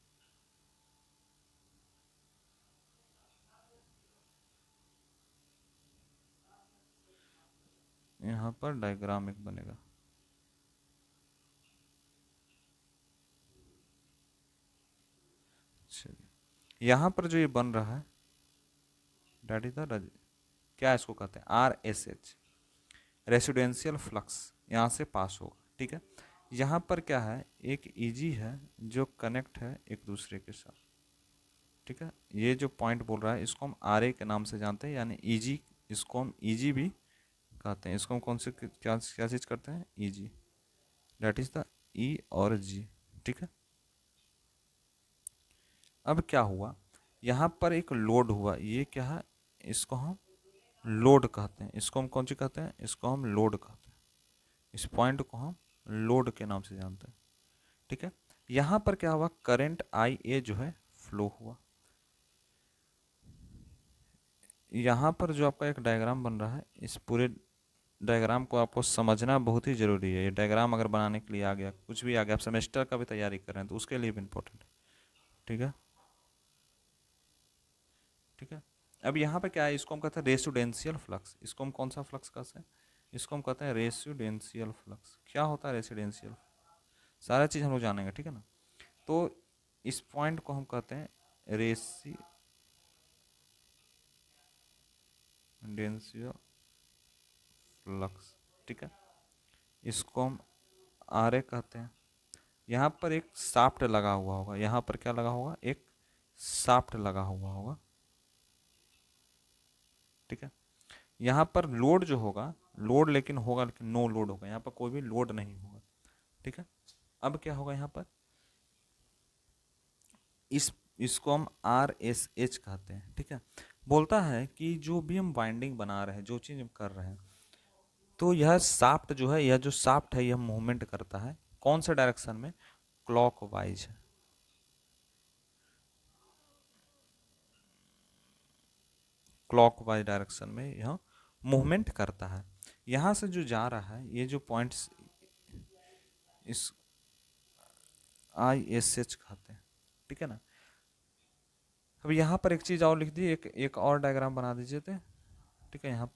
यहाँ पर डायग्राम एक बनेगा, यहाँ पर जो ये बन रहा है डेट इज द, क्या इसको कहते हैं, RSH, रेसिडेंशियल फ्लक्स यहाँ से पास होगा। ठीक है, यहाँ पर क्या है, एक ईजी है जो कनेक्ट है एक दूसरे के साथ। ठीक है, ये जो पॉइंट बोल रहा है इसको हम RA के नाम से जानते हैं, यानी ईजी, इसको हम ईजी भी कहते हैं। इसको हम कौन से क्या क्या चीज़ करते हैं, ईजी, दैट इज द ई और जी। ठीक है, अब क्या हुआ, यहाँ पर एक लोड हुआ, ये क्या है, इसको हम लोड कहते हैं। इसको हम कौन सी कहते हैं, इसको हम लोड कहते हैं। इस पॉइंट को हम लोड के नाम से जानते हैं। ठीक है, यहाँ पर क्या हुआ, करंट IA जो है फ्लो हुआ। यहाँ पर जो आपका एक डायग्राम बन रहा है, इस पूरे डायग्राम को आपको समझना बहुत ही ज़रूरी है। ये डायग्राम अगर बनाने के लिए आ गया, कुछ भी आ गया, आप सेमेस्टर का भी तैयारी कर रहे हैं तो उसके लिए भी इम्पोर्टेंट है। ठीक है, ठीक है, अब यहाँ पे क्या है, इसको हम कहते हैं रेसिडेंशियल फ्लक्स। इसको हम कौन सा फ्लक्स कहते हैं, इसको हम कहते हैं रेसिडेंशियल फ्लक्स। क्या होता है रेसिडेंशियल, सारा चीज़ हम लोग जानेंगे। ठीक है ना, तो इस पॉइंट को हम कहते हैं रेसिडेंशियल फ्लक्स। ठीक है, इसको हम RA कहते हैं। यहाँ पर एक शाफ्ट लगा हुआ होगा, यहाँ पर क्या लगा होगा, एक शाफ्ट लगा हुआ होगा। ठीक है, यहाँ पर लोड जो होगा, लोड लेकिन होगा, लेकिन नो लोड होगा, यहाँ पर कोई भी लोड नहीं होगा। ठीक है, अब क्या होगा, यहाँ पर इसको हम RSH कहते हैं। ठीक है, बोलता है कि जो भी हम वाइंडिंग बना रहे हैं, जो चीज़ हम कर रहे हैं, तो यह शाफ्ट जो है, यह जो शाफ्ट है, यह मूवमेंट करता है कौन से डायरेक्शन में, क्लॉकवाइज। क्लॉकवाइज डायरेक्शन में यह मूवमेंट करता है। यहाँ से जो जा रहा है, ये जो पॉइंट्स, इस ISH कहते हैं। ठीक है ना, अब यहाँ पर एक चीज़ और लिख दी, एक और डायग्राम बना दीजिए थे। ठीक है, यहाँ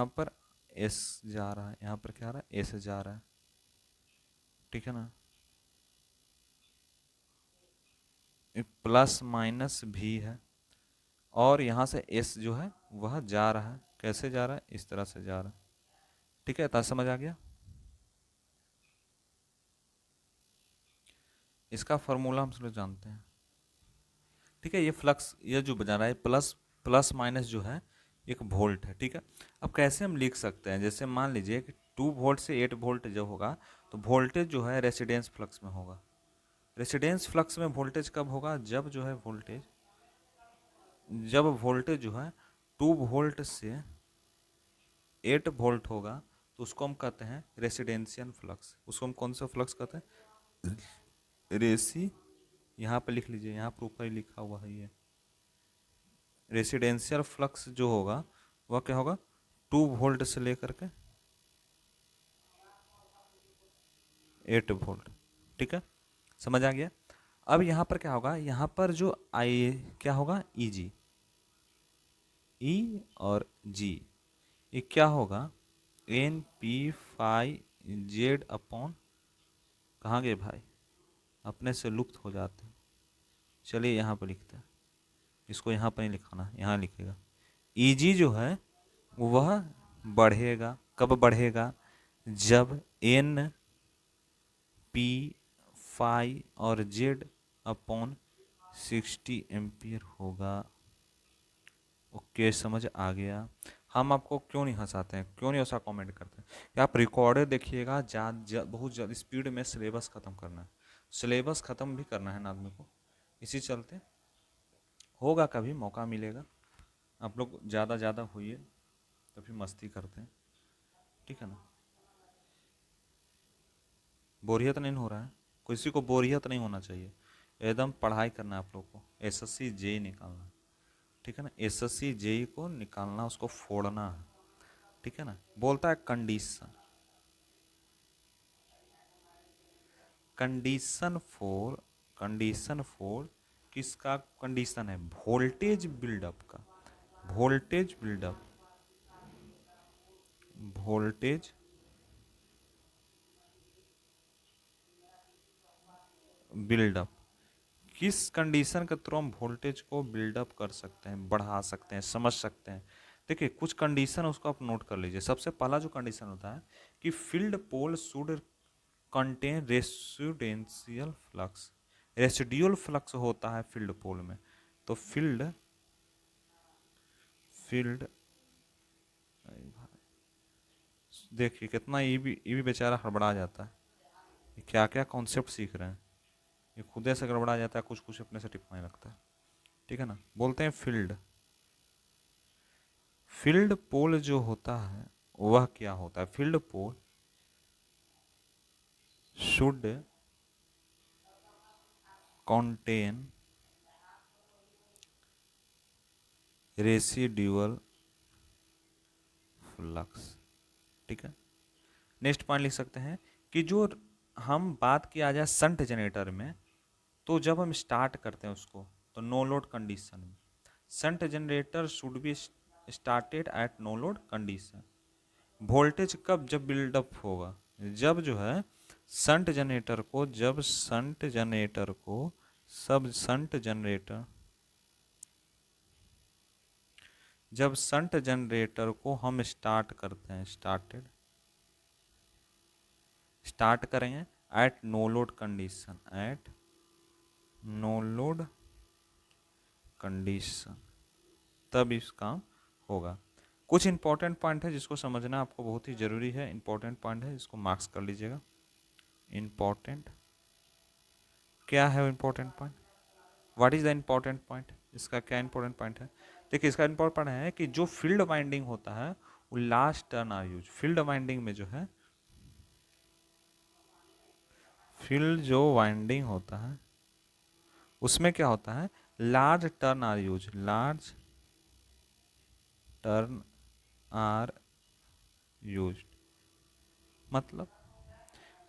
पर S जा रहा है, यहाँ पर क्या आ रहा है, S जा रहा है। ठीक है ना, प्लस माइनस भी है, और यहाँ से S जो है वह जा रहा है। कैसे जा रहा है, इस तरह से जा रहा है। ठीक है, तो समझ आ गया। इसका फॉर्मूला हम सब जानते हैं। ठीक है, ये फ्लक्स, ये जो बजा रहा है, प्लस प्लस माइनस जो है एक वोल्ट है। ठीक है, अब कैसे हम लिख सकते हैं, जैसे मान लीजिए कि 2 वोल्ट से 8 वोल्ट जो होगा, तो वोल्टेज जो है रेसिडेंस फ्लक्स में होगा। रेसिडेंस फ्लक्स में वोल्टेज कब होगा, जब जो है वोल्टेज, जब वोल्टेज जो है 2 वोल्ट से 8 वोल्ट होगा, तो उसको हम कहते हैं रेसिडेंशियल फ्लक्स। उसको हम कौन सा फ्लक्स कहते हैं, रेसी, यहाँ पे लिख लीजिए, यहाँ पर ऊपर ही लिखा हुआ है, ये रेसिडेंशियल फ्लक्स जो होगा वह क्या होगा, 2 वोल्ट से लेकर के 8 वोल्ट। ठीक है, समझ आ गया। अब यहाँ पर क्या होगा, यहाँ पर जो आई क्या होगा, EG, E और G, ये क्या होगा, NP φZ अपॉन, कहाँ गए भाई, अपने से लुप्त हो जाते हैं। चलिए यहाँ पर लिखते हैं, इसको यहाँ पर नहीं लिखाना, यहाँ लिखेगा। EG जो है वह बढ़ेगा, कब बढ़ेगा, जब NP φ और Z अपॉन 60 एम्पियर होगा। ओके, समझ आ गया। हम आपको क्यों नहीं हंसाते हैं, क्यों नहीं ऐसा कमेंट करते हैं कि आप रिकॉर्डर देखिएगा, बहुत ज़्यादा स्पीड में सिलेबस ख़त्म करना है, सिलेबस ख़त्म भी करना है ना आदमी को। इसी चलते होगा, कभी मौका मिलेगा, आप लोग ज़्यादा ज़्यादा हुई, तो फिर मस्ती करते हैं। ठीक है ना, बोरियत नहीं हो रहा है, किसी को बोरियत नहीं होना चाहिए, एकदम पढ़ाई करना है आप लोग को, SSC JEE निकालना है। ठीक है ना, SSC JEE को निकालना, उसको फोड़ना है। ठीक है ना, बोलता है condition, condition for, condition for किसका कंडीशन है, वोल्टेज बिल्डअप का, वोल्टेज बिल्डअप, वोल्टेज बिल्डअप, किस कंडीशन के थ्रू हम वोल्टेज को बिल्डअप कर सकते हैं, बढ़ा सकते हैं, समझ सकते हैं। देखिए कुछ कंडीशन उसको आप नोट कर लीजिए। सबसे पहला जो कंडीशन होता है कि field pole should contain residential flux, residual flux होता है फील्ड पोल में। तो फील्ड फील्ड देखिए कितना ये भी बेचारा हड़बड़ा जाता है, ये क्या क्या कॉन्सेप्ट सीख रहे हैं, ये खुदे से गड़बड़ा जाता है, कुछ कुछ अपने से टिप्पणी लगता है। ठीक है ना, बोलते हैं फील्ड, फील्ड पोल जो होता है वह क्या होता है, field pole should contain residual flux. ठीक है, नेक्स्ट पॉइंट लिख सकते हैं कि जो हम बात किया जाए शंट जनरेटर में, तो जब हम स्टार्ट करते हैं उसको तो नो लोड कंडीशन में, shunt generator should be started at no load condition. Voltage कब जब बिल्डअप होगा, जब जो है शंट जनरेटर को, जब शंट जनरेटर को, सब शंट जनरेटर, जब शंट जनरेटर को हम स्टार्ट करते हैं, स्टार्ट करेंगे at no load condition, at no load condition, तब इस काम होगा। कुछ इंपॉर्टेंट पॉइंट है जिसको समझना आपको बहुत ही जरूरी है, इंपॉर्टेंट पॉइंट है, इसको मार्क्स कर लीजिएगा। इंपॉर्टेंट क्या है important point, what is the important point, इसका क्या इंपॉर्टेंट पॉइंट है। देखिए इसका इंपॉर्टेंट पॉइंट है कि जो फील्ड वाइंडिंग होता है वो last turn are use, field winding में जो है, फील्ड जो वाइंडिंग होता है उसमें क्या होता है, large turn are use, large turn are use, मतलब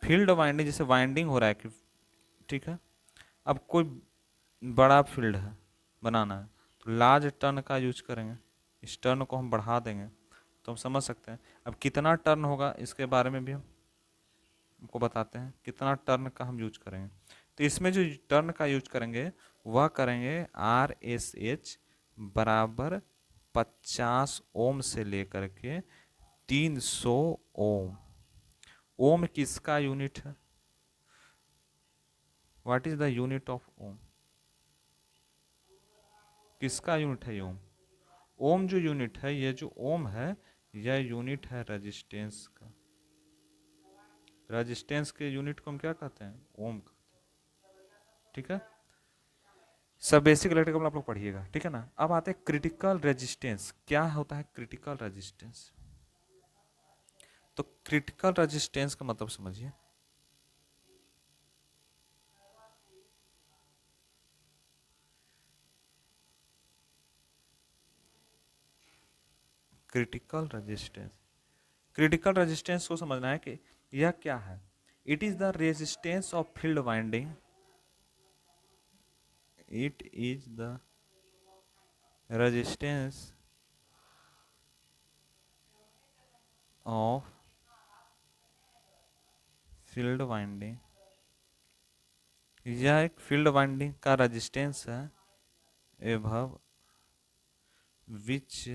फील्ड वाइंडिंग, जैसे वाइंडिंग हो रहा है कि, ठीक है, अब कोई बड़ा फील्ड है बनाना है तो लार्ज टर्न का यूज करेंगे, इस टर्न को हम बढ़ा देंगे तो हम समझ सकते हैं। अब कितना टर्न होगा इसके बारे में भी हम आपको बताते हैं, कितना टर्न का हम यूज करेंगे। तो इसमें जो टर्न का यूज करेंगे वह करेंगे RSH बराबर 50 ओम से लेकर के 300 ओम। ओम किसका यूनिट है, what is the unit of ohm, किसका यूनिट है ये ओम, ओम जो यूनिट है, ये जो ओम है यह यूनिट है रेजिस्टेंस का, रेजिस्टेंस के यूनिट को हम क्या कहते हैं, ओम कहते हैं। ठीक है, सब बेसिक इलेक्ट्रिकल आप लोग पढ़िएगा। ठीक है ना, अब आते हैं क्रिटिकल रेजिस्टेंस, क्या होता है क्रिटिकल रेजिस्टेंस। तो क्रिटिकल रेजिस्टेंस का मतलब समझिए, क्रिटिकल रेजिस्टेंस, क्रिटिकल रेजिस्टेंस को समझना है कि यह क्या है, it is the resistance of field winding, it is the resistance of field winding, यह एक फील्ड वाइंडिंग का रेजिस्टेंस है above which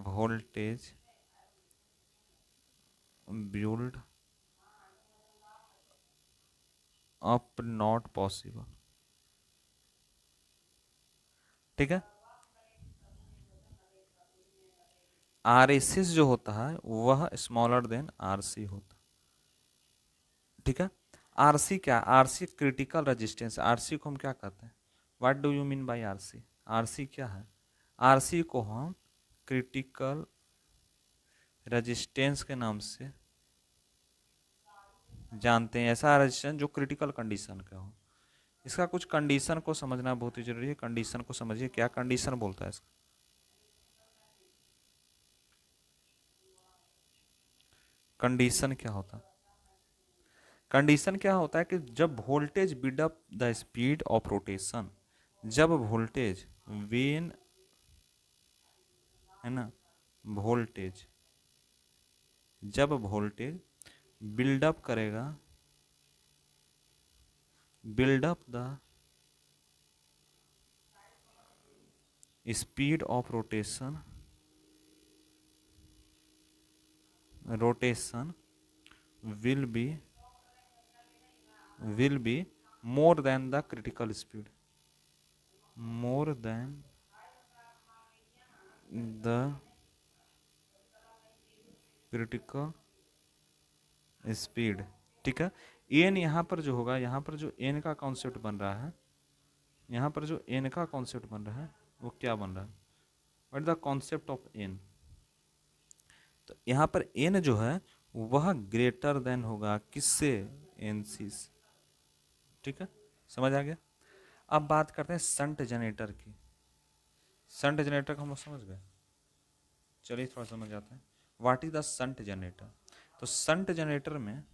voltage build up not possible। ठीक है, RSS जो होता है वह स्मॉलर देन RC होता है। ठीक है, RC क्या, RC क्रिटिकल रेजिस्टेंस, RC को हम क्या कहते हैं, what do you mean by RC, RC क्या है, RC को हम क्रिटिकल रेजिस्टेंस के नाम से जानते हैं, ऐसा रेजिस्टेंस जो क्रिटिकल कंडीशन का हो। इसका कुछ कंडीशन को समझना बहुत ही जरूरी है, कंडीशन को समझिए, क्या कंडीशन बोलता है इसका, कंडीशन क्या होता है, कंडीशन क्या होता है कि जब voltage build up the speed of rotation, जब वोल्टेज वेन, है ना, वोल्टेज, जब वोल्टेज बिल्डअप करेगा, build up the speed of rotation, rotation will be more than the critical speed, more than the critical speed। ठीक है, एन यहाँ पर जो होगा, यहाँ पर जो एन का कॉन्सेप्ट बन रहा है, यहाँ पर जो एन का कॉन्सेप्ट बन रहा है वो क्या बन रहा है, what the concept of N. तो यहाँ पर एन जो है वह ग्रेटर देन होगा किससे, एन सी से। ठीक है, समझ आ गया। अब बात करते हैं संट जनरेटर की। संट जनरेटर को हम लोग समझ गए, चलिए थोड़ा समझ आते हैं what is the shunt generator. तो संट जनरेटर में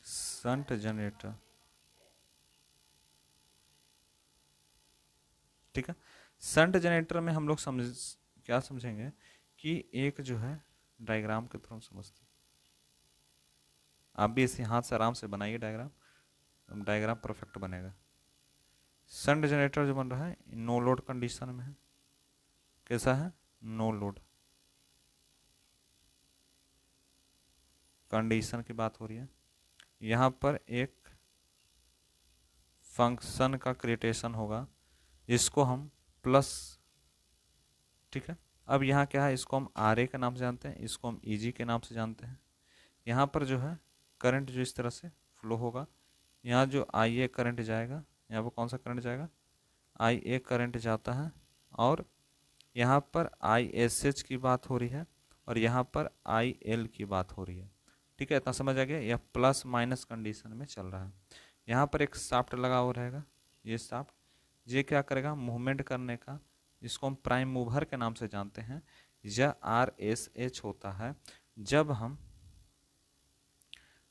संट जनरेटर, ठीक है, संट जनरेटर में हम लोग क्या समझेंगे कि एक जो है डायग्राम के थ्रू हम समझते हैं। आप भी इसे हाथ से आराम से बनाइए डायग्राम, डायग्राम परफेक्ट बनेगा। संट जनरेटर जो बन रहा है नो लोड कंडीशन में है। कैसा है, नो लोड कंडीशन की बात हो रही है। यहाँ पर एक फंक्शन का क्रिएटेशन होगा जिसको हम प्लस, ठीक है, अब यहाँ क्या है, इसको हम आर ए के नाम से जानते हैं, इसको हम ई जी के नाम से जानते हैं। यहाँ पर जो है करंट जो इस तरह से फ्लो होगा, यहाँ जो आई ए करंट जाएगा, यहाँ पर कौन सा करंट जाएगा, आई ए करंट जाता है, और यहाँ पर आई एस एच की बात हो रही है और यहाँ पर आई एल की बात हो रही है। ठीक है, इतना समझ आ गया। यह प्लस माइनस कंडीशन में चल रहा है। यहाँ पर एक शाफ्ट लगा हुआ रहेगा, ये शाफ्ट, ये क्या करेगा, मूवमेंट करने का, इसको हम प्राइम मूवर के नाम से जानते हैं। यह आर एस एच होता है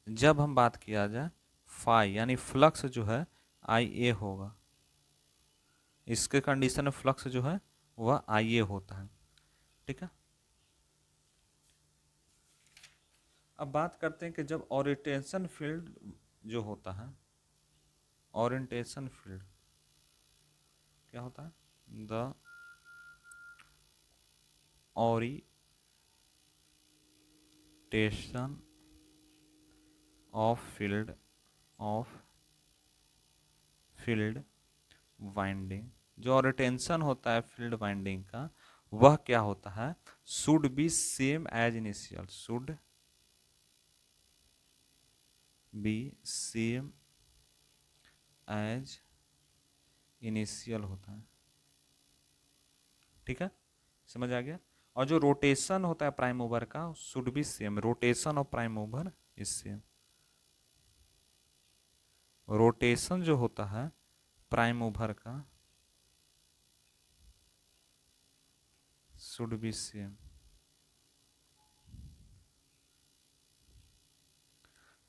जब हम बात किया जाए फाई, यानी फ्लक्स जो है आई ए होगा, इसके कंडीशन में फ्लक्स जो है वह आई ए होता है। ठीक है, अब बात करते हैं कि जब ओरिएंटेशन फील्ड जो होता है, ओरिएंटेशन फील्ड क्या होता है, the orientation of field winding, जो ओरिएंटेशन होता है फील्ड वाइंडिंग का वह क्या होता है, should be same as initial, should be same as initial होता है। ठीक है, समझ आ गया। और जो रोटेशन होता है प्राइम मूवर का should be same, rotation of prime mover is same, rotation जो होता है प्राइम मूवर का शुड बी सेम।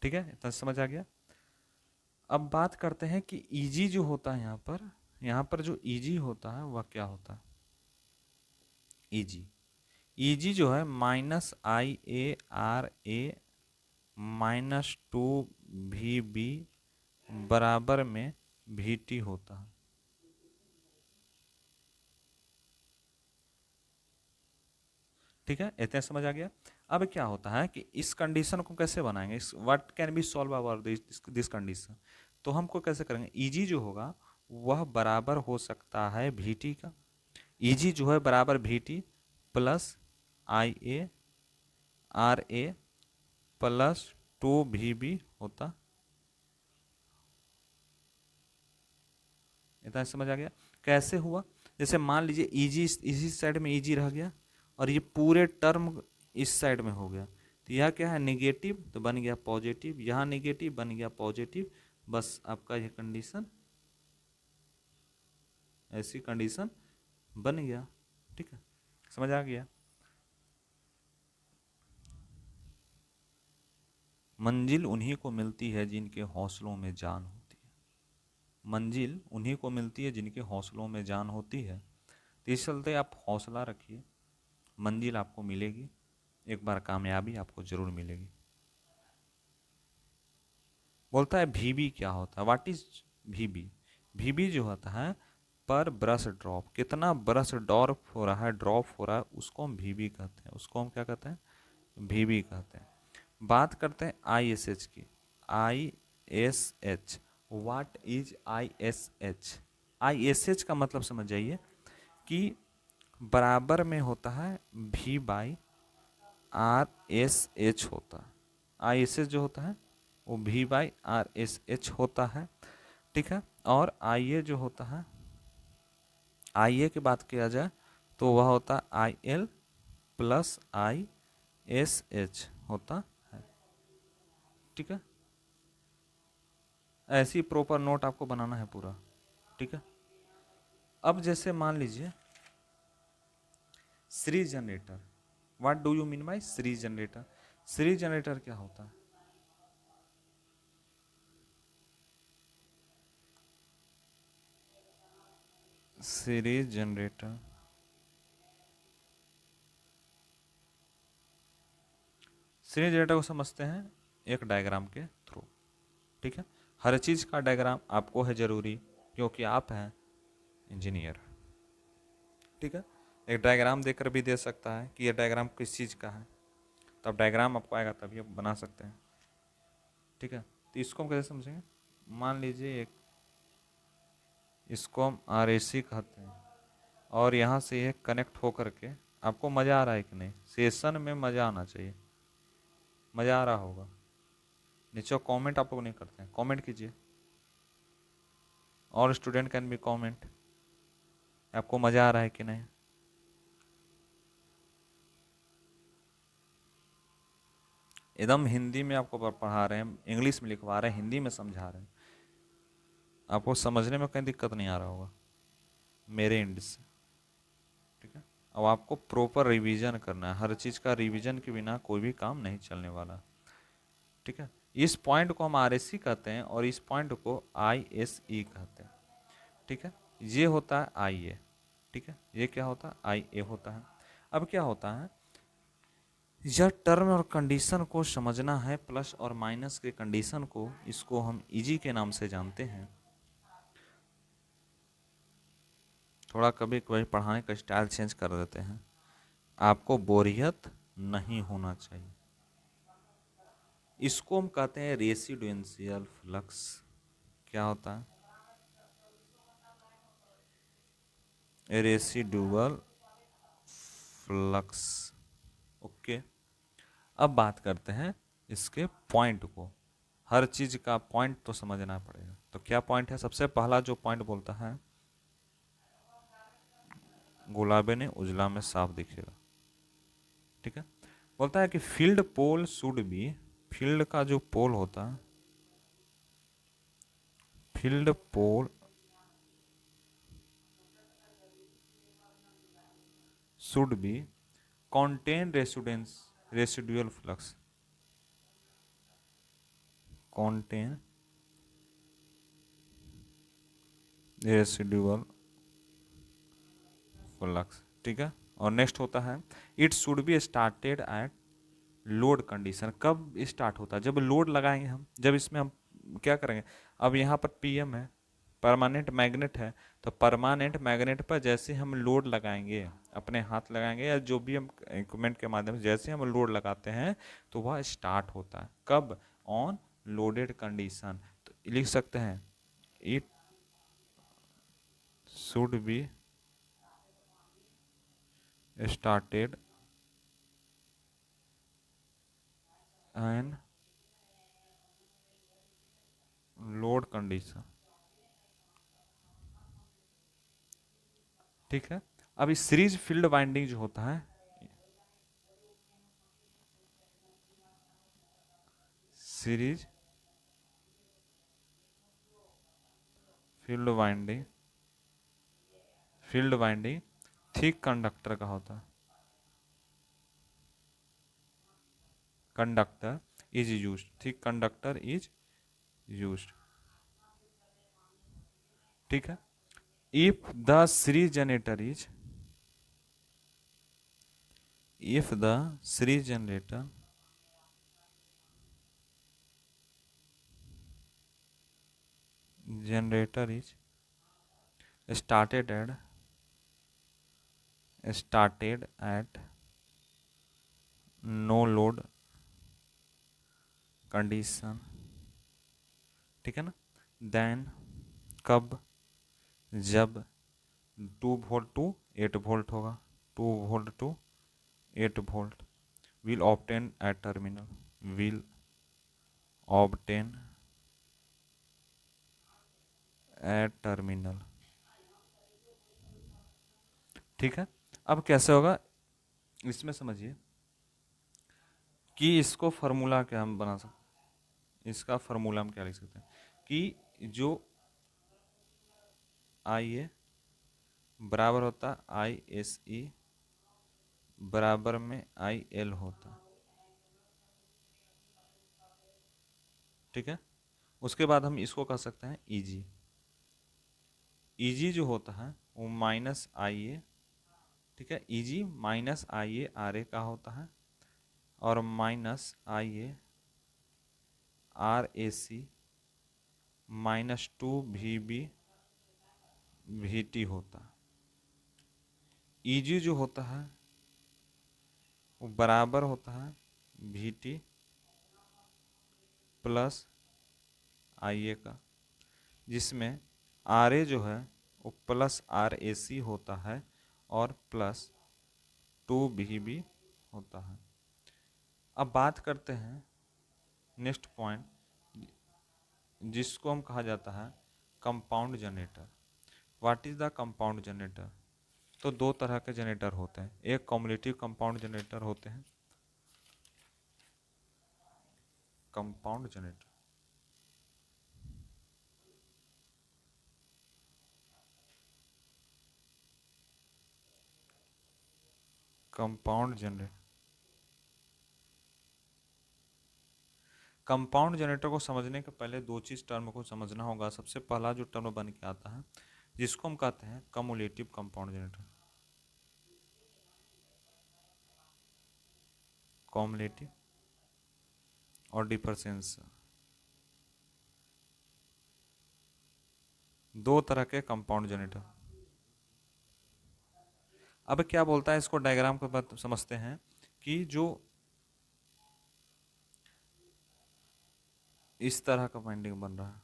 ठीक है, इतना समझ आ गया। अब बात करते हैं कि ईजी जो होता है यहाँ पर जो ईजी होता है वह क्या होता है, ईजी, ईजी जो है minus I A R A minus two V B बराबर में वी टी होता है। ठीक है, इतना समझ आ गया। अब क्या होता है कि इस कंडीशन को कैसे बनाएंगे, इस what can be solve about this condition, तो हमको कैसे करेंगे, ईजी जो होगा वह बराबर हो सकता है वी टी का, ईजी जो है बराबर V T plus I A R A plus two V B होता। इतना समझ आ गया कैसे हुआ। जैसे मान लीजिए ईजी इसी साइड में ईजी रह गया और ये पूरे टर्म इस साइड में हो गया, तो यह क्या है निगेटिव, तो बन गया पॉजिटिव, यहाँ निगेटिव बन गया पॉजिटिव, बस आपका ये कंडीशन, ऐसी कंडीशन बन गया। ठीक है, समझ आ गया। मंजिल उन्हीं को मिलती है जिनके हौसलों में जान होती है। मंजिल उन्हीं को मिलती है जिनके हौसलों में जान होती है। तो इस चलते आप हौसला रखिए, मंजिल आपको मिलेगी, एक बार कामयाबी आपको जरूर मिलेगी। बोलता है भीबी क्या होता है, व्हाट इज भीबी। भीबी जो होता है पर ब्रश ड्रॉप, कितना ब्रश ड्रॉप हो रहा है, ड्रॉप हो रहा है, उसको हम भीबी कहते हैं, उसको हम क्या कहते हैं, भीबी कहते हैं। बात करते हैं आई एस एच की। I S H, what is I S H. I S H का मतलब समझ जाइए कि बराबर में होता है भी बाई आर एस एच होता है। आई एस एच जो होता है वो भी बाई आर एस एच होता है, ठीक है। और आई ए जो होता है, आई ए की बात किया जाए तो वह होता है I L plus I S H होता है, ठीक है। ऐसी प्रॉपर नोट आपको बनाना है पूरा, ठीक है। अब जैसे मान लीजिए series generator, what do you mean by series generator. Series generator क्या होता है, सीरीज जनरेटर, सीरीज जनरेटर को समझते हैं एक डायग्राम के थ्रू, ठीक है। हर चीज का डायग्राम आपको है जरूरी, क्योंकि आप हैं इंजीनियर, ठीक है। एक डायग्राम देकर भी दे सकता है कि ये डायग्राम किस चीज का है, तब डायग्राम आपको आएगा तभी आप बना सकते हैं, ठीक है। तो इसको हम कैसे समझेंगे, मान लीजिए एक, इसको हम आर ए सी कहते हैं, और यहाँ से ये कनेक्ट होकर के, आपको मज़ा आ रहा है कि नहीं, सेशन में मज़ा आना चाहिए, मज़ा आ रहा होगा। नीचे कमेंट आप लोग नहीं करते हैं, कमेंट कीजिए, और स्टूडेंट कैन बी कमेंट, आपको मज़ा आ रहा है कि नहीं। एकदम हिंदी में आपको पढ़ा रहे हैं, इंग्लिश में लिखवा रहे हैं, हिंदी में समझा रहे हैं, आपको समझने में कहीं दिक्कत नहीं आ रहा होगा मेरे एंड से, ठीक है। अब आपको प्रॉपर रिवीजन करना है, हर चीज़ का रिवीजन के बिना कोई भी काम नहीं चलने वाला, ठीक है। इस पॉइंट को हम आर एस सी कहते हैं और इस पॉइंट को आई एस ई कहते हैं, ठीक है। ये होता है आई ए, ठीक है, ये क्या होता है आई ए होता है। अब क्या होता है, यह टर्म और कंडीशन को समझना है, प्लस और माइनस के कंडीशन को, इसको हम इजी के नाम से जानते हैं। थोड़ा कभी कभी पढ़ाने का स्टाइल चेंज कर देते हैं, आपको बोरियत नहीं होना चाहिए। इसको हम कहते हैं रेसिडुएंशियल फ्लक्स। क्या होता है, रेसिडुअल फ्लक्स, ओके। अब बात करते हैं इसके पॉइंट को, हर चीज का पॉइंट तो समझना पड़ेगा। तो क्या पॉइंट है, सबसे पहला जो पॉइंट बोलता है, गुलाबी ने उजला में साफ दिखेगा, ठीक है। बोलता है कि field pole should be, field का जो पोल होता है, field pole should be contain residual flux, contain residual flux, ठीक है। और नेक्स्ट होता है it should be started eight load condition. कब स्टार्ट होता है, जब लोड लगाएंगे हम, जब इसमें हम क्या करेंगे, अब यहाँ पर पीएम है, परमानेंट मैग्नेट है, तो परमानेंट मैग्नेट पर जैसे हम लोड लगाएंगे, अपने हाथ लगाएंगे या जो भी हम इक्विपमेंट के माध्यम से जैसे हम लोड लगाते हैं, तो वह स्टार्ट होता है कब, ऑन लोडेड कंडीशन। तो लिख सकते हैं it should be started an load condition, ठीक है। अब इस सीरीज फील्ड वाइंडिंग जो होता है, series field winding, field winding thick conductor का होता है, कंडक्टर इज यूज्ड, ठीक, कंडक्टर इज यूज्ड, ठीक है। If the series generator is, if the series generator is started at no load condition, ठीक है ना, देन कब, जब 2 वोल्ट टू 8 वोल्ट होगा, 2 volt to 8 volt, will obtain at terminal, will obtain at terminal, ठीक है। अब कैसे होगा इसमें समझिए कि इसको फार्मूला क्या हम बना सकते, इसका फार्मूला हम क्या लिख सकते हैं कि जो आई ए बराबर होता आई एस ई बराबर में आई एल होता, ठीक है। उसके बाद हम इसको कह सकते हैं ईजी, ईजी जो होता है वो माइनस आई ए, ठीक है, E G minus I A R A का होता है, और minus I A R A C minus 2 V B V T होता है। ईजी जो होता है वो बराबर होता है वी टी प्लस आई ए का, जिसमें आर ए जो है वो प्लस आर ए सी होता है और प्लस 2 वी बी होता है। अब बात करते हैं नेक्स्ट पॉइंट, जिसको हम कहा जाता है compound generator. What is the compound generator? तो दो तरह के जनरेटर होते हैं, एक कम्युलेटिव कंपाउंड जनरेटर होते हैं, compound generator, compound generator, compound generator को समझने के पहले दो चीज टर्म को समझना होगा। सबसे पहला जो टर्म बन के आता है जिसको हम कहते हैं कम्युलेटिव कंपाउंड जनरेटर, कम्युलेटिव और डिफरेंस, दो तरह के कंपाउंड जनरेटर। अब क्या बोलता है, इसको डायग्राम के बाद समझते हैं कि जो इस तरह का वाइंडिंग बन रहा है,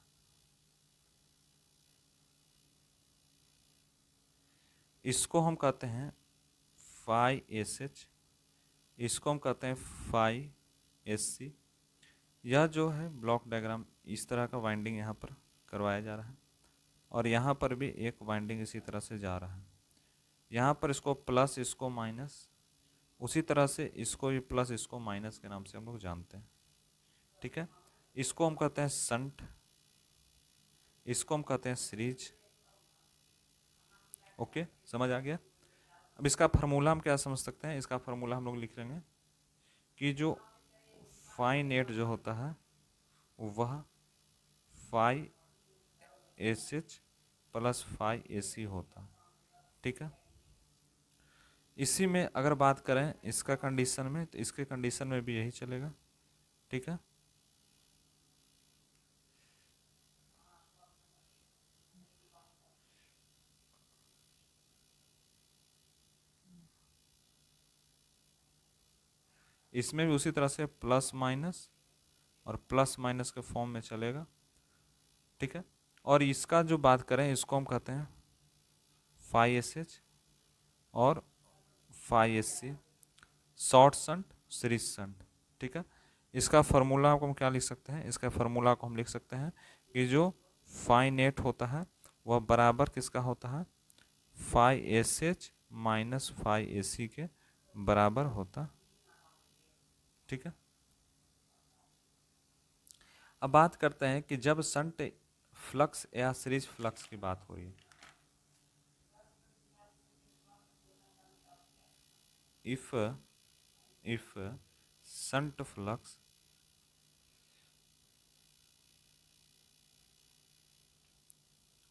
इसको हम कहते हैं फाई एस एच, इसको हम कहते हैं फाई एस सी। यह जो है ब्लॉक डायग्राम इस तरह का वाइंडिंग यहाँ पर करवाया जा रहा है, और यहाँ पर भी एक वाइंडिंग इसी तरह से जा रहा है। यहाँ पर इसको प्लस, इसको माइनस, उसी तरह से इसको भी प्लस, इसको माइनस के नाम से हम लोग जानते हैं, ठीक है। इसको हम कहते हैं संट, इसको हम कहते हैं सीरीज। ओके, समझ आ गया। अब इसका फार्मूला हम क्या समझ सकते हैं, इसका फार्मूला हम लोग लिख लेंगे कि जो फाई नेट जो होता है वह phi S H plus phi A C होता, ठीक है। इसी में अगर बात करें इसका कंडीशन में, तो इसके कंडीशन में भी यही चलेगा, ठीक है। इसमें भी उसी तरह से प्लस माइनस और प्लस माइनस के फॉर्म में चलेगा, ठीक है। और इसका जो बात करें इसको हम कहते हैं फाई एस एच और phi S C, short shunt series shunt, ठीक है। इसका फार्मूला को हम क्या लिख सकते हैं, इसका फार्मूला को हम लिख सकते हैं कि जो फाई नेट होता है वह बराबर किसका होता है, phi S H minus phi A C के बराबर होता, ठीक है। अब बात करते हैं कि जब शंट फ्लक्स या सीरीज फ्लक्स की बात हो रही है, if shunt flux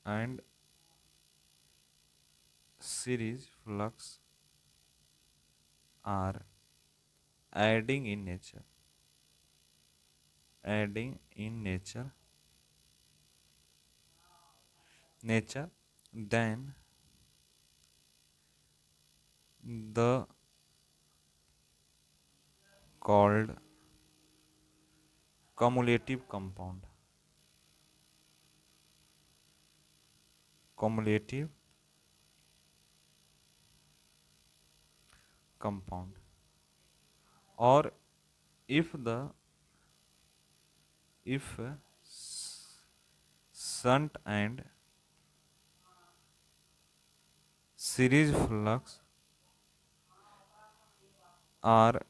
and series flux are adding in nature, adding in nature, then the called cumulative compound, cumulative compound, or if the if shunt and series flux are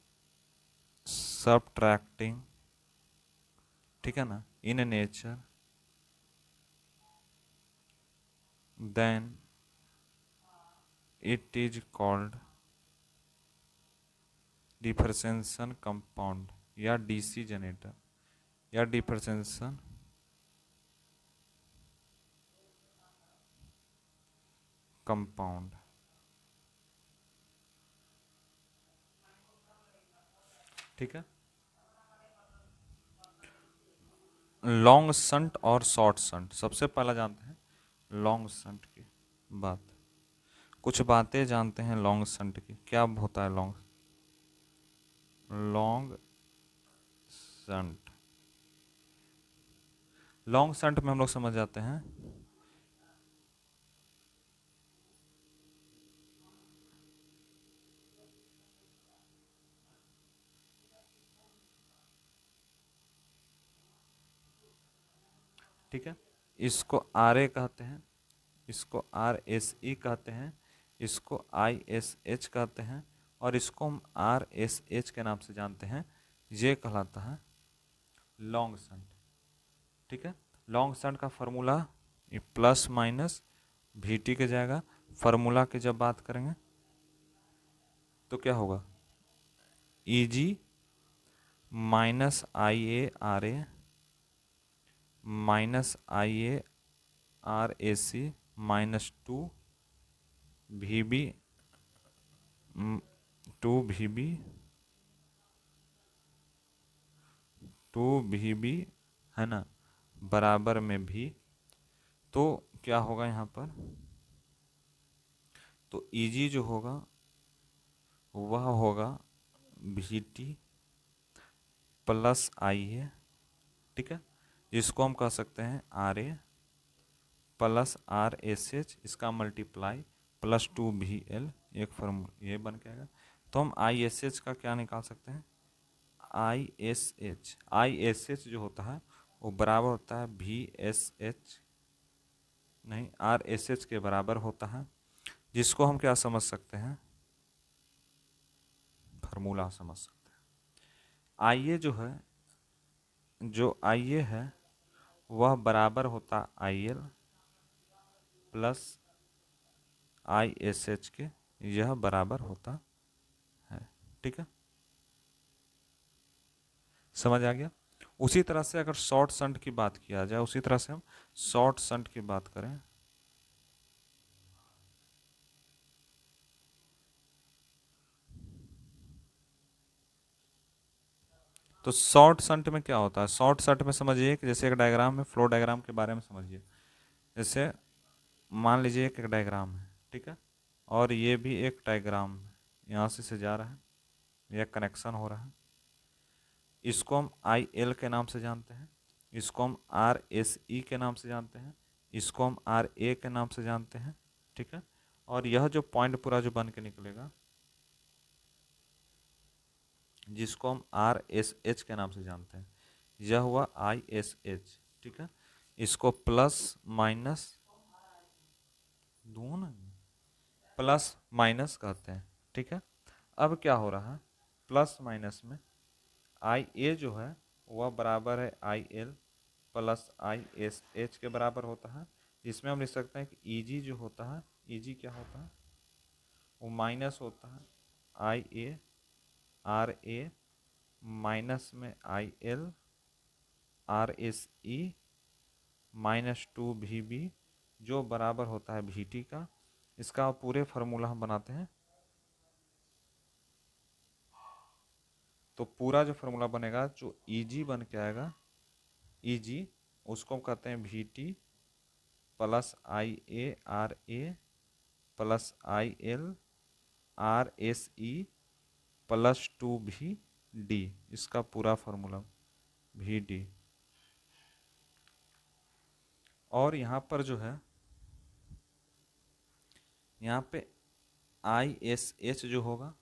subtracting, ठीक है ना, in nature, then it is called differentiation compound या DC generator या differentiation compound. ठीक है, long shunt और short shunt. सबसे पहला जानते हैं लॉन्ग शंट की बात, कुछ बातें जानते हैं लॉन्ग शंट की। क्या होता है long long shunt? Long shunt में हम लोग समझ जाते हैं, ठीक है, इसको आर ए कहते हैं, इसको आर एस ई कहते हैं, इसको आई एस एच कहते हैं, और इसको हम आर एस एच के नाम से जानते हैं। ये कहलाता है लॉन्ग शंट। ठीक है, लॉन्ग शंट का formula plus minus we T के जाएगा। फार्मूला की जब बात करेंगे तो क्या होगा, E G minus I A R A minus I A R A C minus V B two V B है ना, बराबर में भी। तो क्या होगा यहाँ पर, तो ईजी जो होगा वह होगा V T plus I A, ठीक है, जिसको हम कह सकते हैं R A plus R S H, इसका मल्टीप्लाई प्लस वी एल, एक फॉर्मूला ये बन के आएगा। तो हम आई एस एच का क्या निकाल सकते हैं, आई एस एच जो होता है वो बराबर होता है वी एस एच, नहीं आर एस एच के बराबर होता है, जिसको हम क्या समझ सकते हैं, फार्मूला समझ सकते हैं। आई ए जो है, जो आई ए है वह बराबर होता I L plus I S H के, यह बराबर होता है। ठीक है, समझ आ गया। उसी तरह से अगर शॉर्ट शंट की बात किया जाए, उसी तरह से हम शॉर्ट शंट की बात करें तो शॉर्ट शंट में क्या होता है, शॉर्ट शंट में समझिए कि जैसे एक डायग्राम में, फ्लो डायग्राम के बारे में समझिए। जैसे मान लीजिए एक डायग्राम है, ठीक है, और ये भी एक डायग्राम है, यहाँ से जा रहा है, यह कनेक्शन हो रहा है। इसको हम आई एल के नाम से जानते हैं, इसको हम आर एस ई के नाम से जानते हैं, इसको हम आर ए के नाम से जानते हैं। ठीक है, और यह जो पॉइंट पूरा जो बन के निकलेगा, जिसको हम आर एस एच के नाम से जानते हैं, यह हुआ आई एस एच। ठीक है, इसको प्लस माइनस दो ना, प्लस माइनस कहते हैं। ठीक है, अब क्या हो रहा है, प्लस माइनस में आई ए जो है वह बराबर है I L plus I S H के बराबर होता है, जिसमें हम लिख सकते हैं कि ई जी जो होता है, ई जी क्या होता है, वो माइनस होता है आई ए आर ए माइनस में I L R S E minus V B जो बराबर होता है वी टी का। इसका पूरे फार्मूला हम बनाते हैं, तो पूरा जो फार्मूला बनेगा जो ई जी बन के आएगा, ई जी उसको हम कहते हैं V T plus I A R A plus I L R S E plus 2 V D, इसका पूरा फार्मूला वी डी। और यहाँ पर जो है, यहाँ पे आई एस एच जो होगा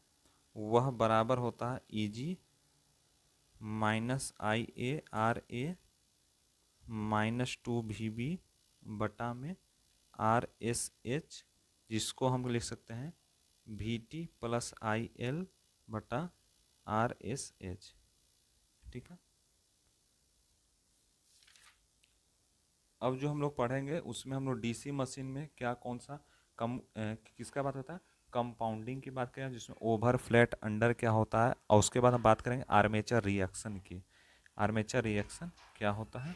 वह बराबर होता है E G minus I A R A -2 VB बटा में आर एस एच, जिसको हम लिख सकते हैं V T plus I L बटा आर एस एच। ठीक है, अब जो हम लोग पढ़ेंगे उसमें हम लोग डीसी मशीन में क्या कौन सा किसका बात होता है, कंपाउंडिंग की बात करें, जिसमें ओवर फ्लैट अंडर क्या होता है, और उसके बाद हम बात करेंगे आर्मेचर रिएक्शन की, आर्मेचर रिएक्शन क्या होता है।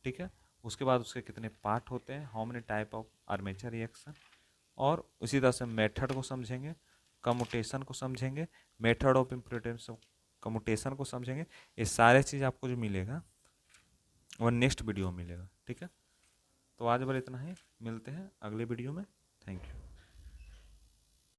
ठीक है, उसके बाद उसके कितने पार्ट होते हैं, how many type of armature reaction, और उसी तरह से मेथड को समझेंगे, कम्यूटेशन को समझेंगे, मेथड ऑफ इम्प्रूवेंस ऑफ कम्यूटेशन को समझेंगे। ये सारे चीज़ आपको जो मिलेगा वो नेक्स्ट वीडियो में मिलेगा। ठीक है, तो आज बार इतना ही, मिलते हैं अगले वीडियो में। Thank you.